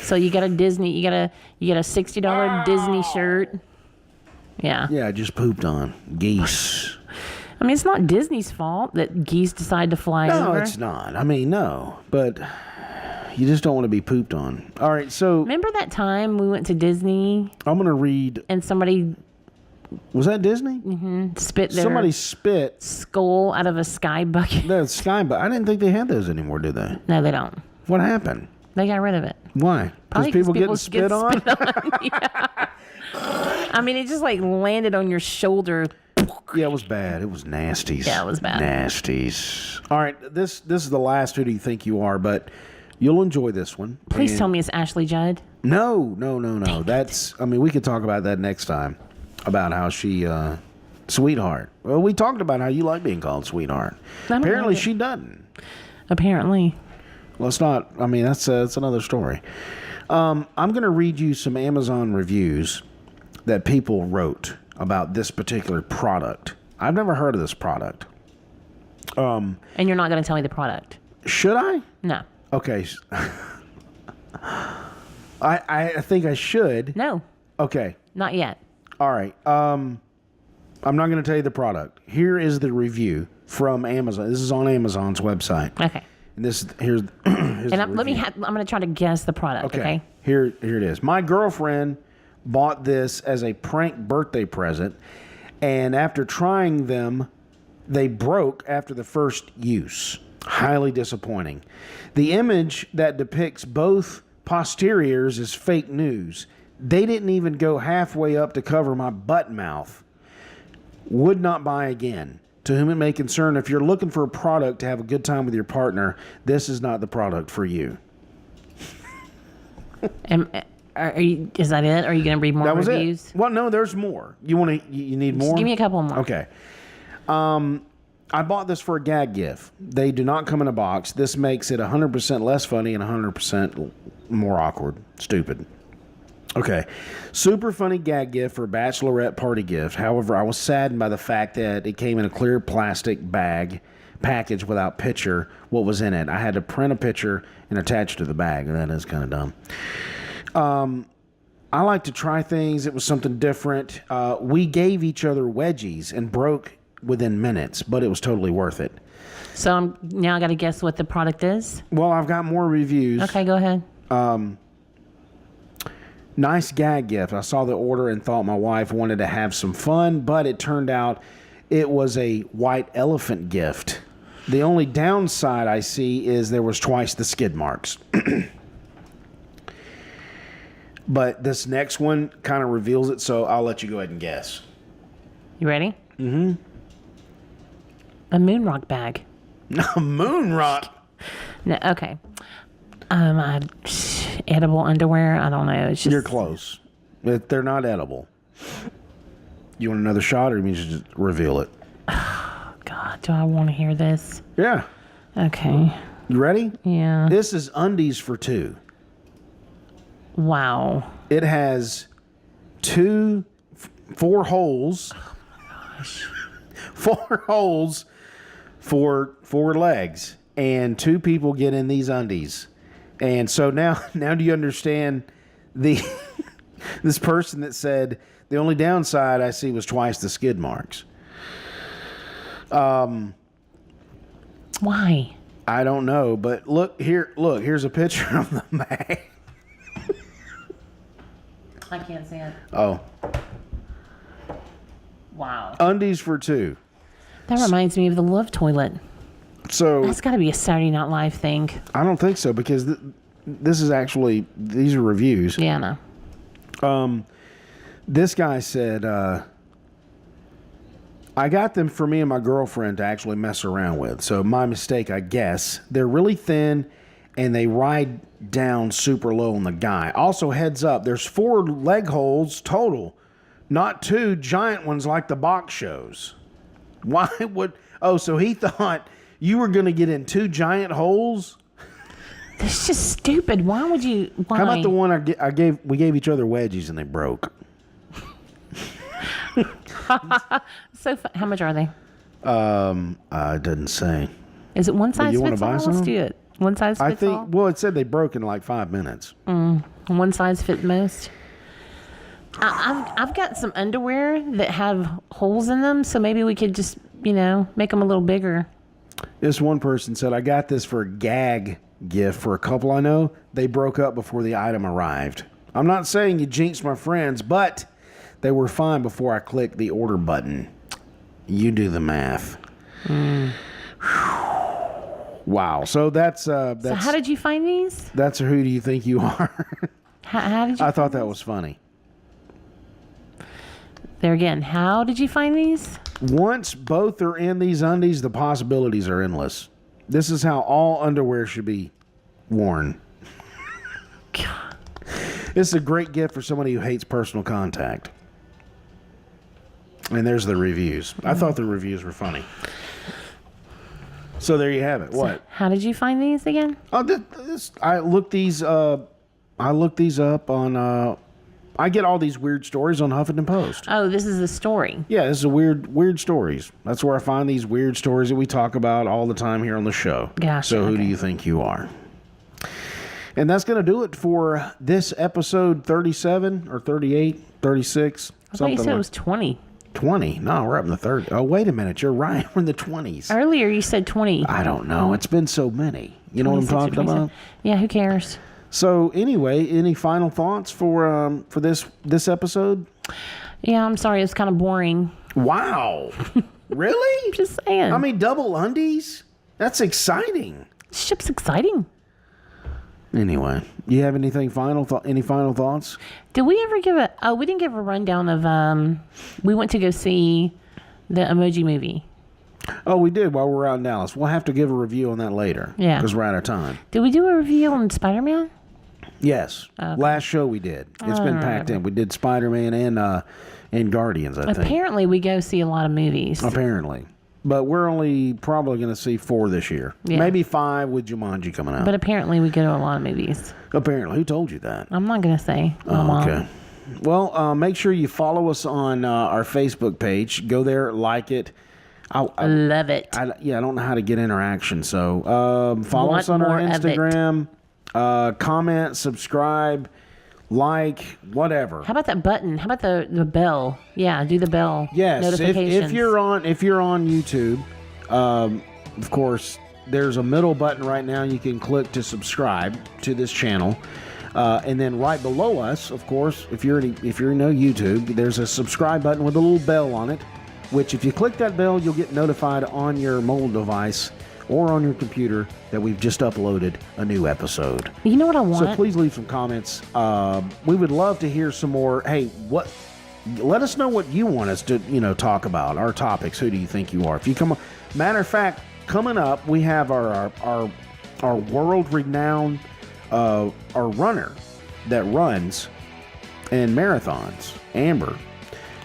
So you got a Disney, you got a $60 Disney shirt. Yeah. Yeah, I just pooped on geese. I mean, it's not Disney's fault that geese decide to fly No, over. it's not. I mean, no, but you just don't want to be pooped on. All right, so Remember that time we went to Disney I'm going to read. and somebody Was that Disney? spit their Somebody spit skull out of a sky bucket? the sky, but I didn't think they had those anymore, did they? No, they don't. What happened? They got rid of it. Why? Because Probably people 'cause getting spit on? Yeah. I mean, it just like landed on your shoulder. Yeah, it was bad. It was nasties. Yeah, it was bad. Nasties. All right, this is the last Who Do You Think You Are, but you'll enjoy this one. Please And- tell me it's Ashley Judd. No. That's, I mean, we could talk about that next time, about how she, sweetheart. Well, we talked about how you like being called sweetheart. don't Apparently like it. she doesn't. Apparently. Let's not, I mean, that's another story. I'm going to read you some Amazon reviews that people wrote about this particular product. I've never heard of this product. And you're not going to tell me the product. Should I? No. Okay. I think I should. No. Okay. Not yet. All right. I'm not going to tell you the product. Here is the review from Amazon. This is on Amazon's website. Okay. And here's And the I'm going to try to guess the product. Okay. Here it is. My girlfriend bought this as a prank birthday present, and after trying them, they broke after the first use. Highly disappointing. The image that depicts both posteriors is fake news. They didn't even go halfway up to cover my butt mouth. Would not buy again. To whom it may concern, if you're looking for a product to have a good time with your partner, this is not the product for you. Is that it? Are you going to read more reviews? It. Well, no, there's more. You need more? Just give me a couple more. Okay. I bought this for a gag gift. They do not come in a box. This makes it 100% less funny and 100% more awkward. Stupid. Okay. Super funny gag gift for a bachelorette party gift. However, I was saddened by the fact that it came in a clear plastic package without picture what was in it. I had to print a picture and attach it to the bag. That is kind of dumb. I like to try things. It was something different. We gave each other wedgies and broke within minutes, but it was totally worth it. So now I got to guess what the product is? Well, I've got more reviews. Okay, go ahead. Nice gag gift. I saw the order and thought my wife wanted to have some fun, but it turned out it was a white elephant gift. The only downside I see is there was twice the skid marks. But this next one kind of reveals it, so I'll let you go ahead and guess. You ready? Mm-hmm. A moon rock bag. A moon rock? No, okay. Edible underwear? I don't know. It's just... You're close. They're not edible. You want another shot, or you should just reveal it? Oh, God, do I want to hear this? Yeah. Okay. You ready? Yeah. This is undies for two. Wow. It has 4 holes. Oh my gosh. 4 holes for 4 legs, and 2 people get in these undies. And so now do you understand this person that said the only downside I see was twice the skid marks? Why? I don't know, but here's a picture of the bag. I can't see it. Oh. Wow. Undies for 2. That reminds me of the Love Toilet. So that's got to be a Saturday Night Live thing. I don't think so, because this is actually, these are reviews. Yeah, I know. This guy said, I got them for me and my girlfriend to actually mess around with. So my mistake, I guess. They're really thin and they ride down super low on the guy. Also, heads up, there's 4 leg holes total, not 2 giant ones like the box shows. Why would... Oh, so he thought you were going to get in 2 giant holes? That's just stupid. Why would you... Why? How about the one I gave... We gave each other wedgies and they broke. So, how much are they? I didn't say. Is it one size you fits all? Let's do it. One size fits all? I think... Well, it said they broke in like 5 minutes. One size fit most? I've got some underwear that have holes in them, so maybe we could just, make them a little bigger. This one person said, I got this for a gag gift for a couple I know. They broke up before the item arrived. I'm not saying you jinxed my friends, but they were fine before I clicked the order button. You do the math. Wow. So that's... So how did you find these? That's who do you think you are? How did you I thought that was funny. There again, how did you find these? Once both are in these undies, the possibilities are endless. This is how all underwear should be worn. God. This is a great gift for somebody who hates personal contact. And there's the reviews. I thought the reviews were funny. So there you have it. What? So how did you find these again? Oh, I looked these up on... I get all these weird stories on Huffington Post. Oh, this is the story. Yeah, this is a weird stories. That's where I find these weird stories that we talk about all the time here on the show. Gotcha. So who do you think you are? And that's going to do it for this episode 37 or 38, 36. I thought you said it was 20. 20? No, we're up in the 30. Oh, wait a minute. You're right. We're in the 20s. Earlier you said 20. I don't know. It's been so many. You know what I'm talking about? Yeah, who cares? So anyway, any final thoughts for this episode? Yeah, I'm sorry, it's kind of boring. Wow, really? I'm just saying. I mean, double undies? That's exciting. This ship's exciting. Anyway, you have anything final? Any final thoughts? Did we ever give a? Oh, we didn't give a rundown of. We went to go see the Emoji Movie. Oh, we did while we were out in Dallas. We'll have to give a review on that later. Yeah, because we're out of time. Did we do a review on Spider-Man? Yes, last show we did. It's been packed in. We did Spider-Man and Guardians. I think. Apparently, we go see a lot of movies. Apparently. But we're only probably going to see 4 this year. Yeah. Maybe 5 with Jumanji coming out. But apparently we go to a lot of movies. Apparently. Who told you that? I'm not going to say. Okay. Well, make sure you follow us on our Facebook page. Go there, like it. I love it. I don't know how to get interaction. So follow us on our Instagram. Comment, subscribe. Like, whatever. How about that button? How about the bell? Yeah, do the bell. Yes, notifications. if you're on YouTube, of course, there's a middle button right now. You can click to subscribe to this channel, and then right below us, of course, if you're no YouTube, there's a subscribe button with a little bell on it. Which, if you click that bell, you'll get notified on your mobile device or on your computer that we've just uploaded a new episode. You know what I want? So please leave some comments. We would love to hear some more. Hey, let us know what you want us to, talk about. Our topics. Who do you think you are? If you come, matter of fact, coming up, we have our world-renowned our runner that runs and marathons, Amber.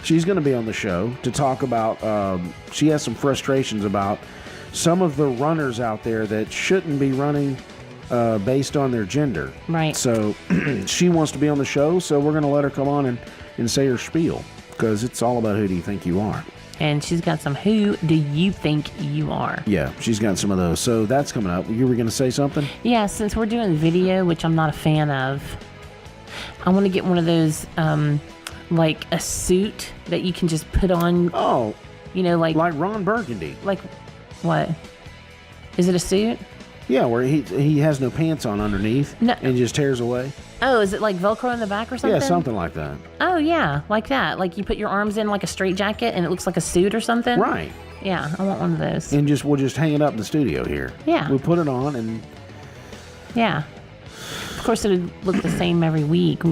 She's going to be on the show to talk about. She has some frustrations about some of the runners out there that shouldn't be running based on their gender. Right. So she wants to be on the show, so we're going to let her come on and say her spiel, because it's all about who do you think you are. And she's got some who do you think you are. Yeah, she's got some of those. So that's coming up. You were going to say something? Yeah, since we're doing video, which I'm not a fan of, I want to get one of those, like a suit that you can just put on. Oh. Like Ron Burgundy. Like what? Is it a suit? Yeah, where he has no pants on underneath and just tears away. Oh, is it like Velcro in the back or something? Yeah, something like that. Oh, yeah, like that. Like you put your arms in like a straitjacket and it looks like a suit or something? Right. Yeah, I want one of those. And we'll just hang it up in the studio here. Yeah. We'll put it on and... Yeah. Of course, it would look the same every week.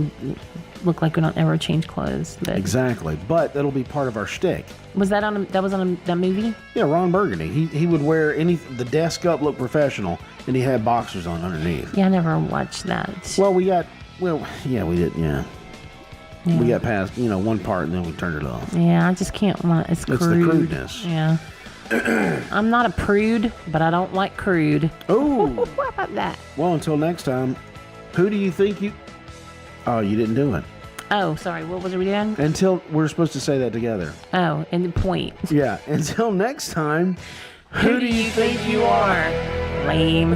Look like we don't ever change clothes. But. Exactly. But that'll be part of our shtick. Was that on that movie? Yeah, Ron Burgundy. He would wear the desk up, look professional, and he had boxers on underneath. Yeah, I never watched that. Well, we did, yeah. We got past, one part, and then we turned it off. Yeah, I just can't want it. It's crude. It's the crudeness. Yeah. I'm not a prude, but I don't like crude. Oh. What about that? Well, until next time, who do you think you... Oh, you didn't do it. Oh, sorry. What was it we doing? Until we're supposed to say that together. Oh, and the point. Yeah. Until next time, who do you think you are? Lame.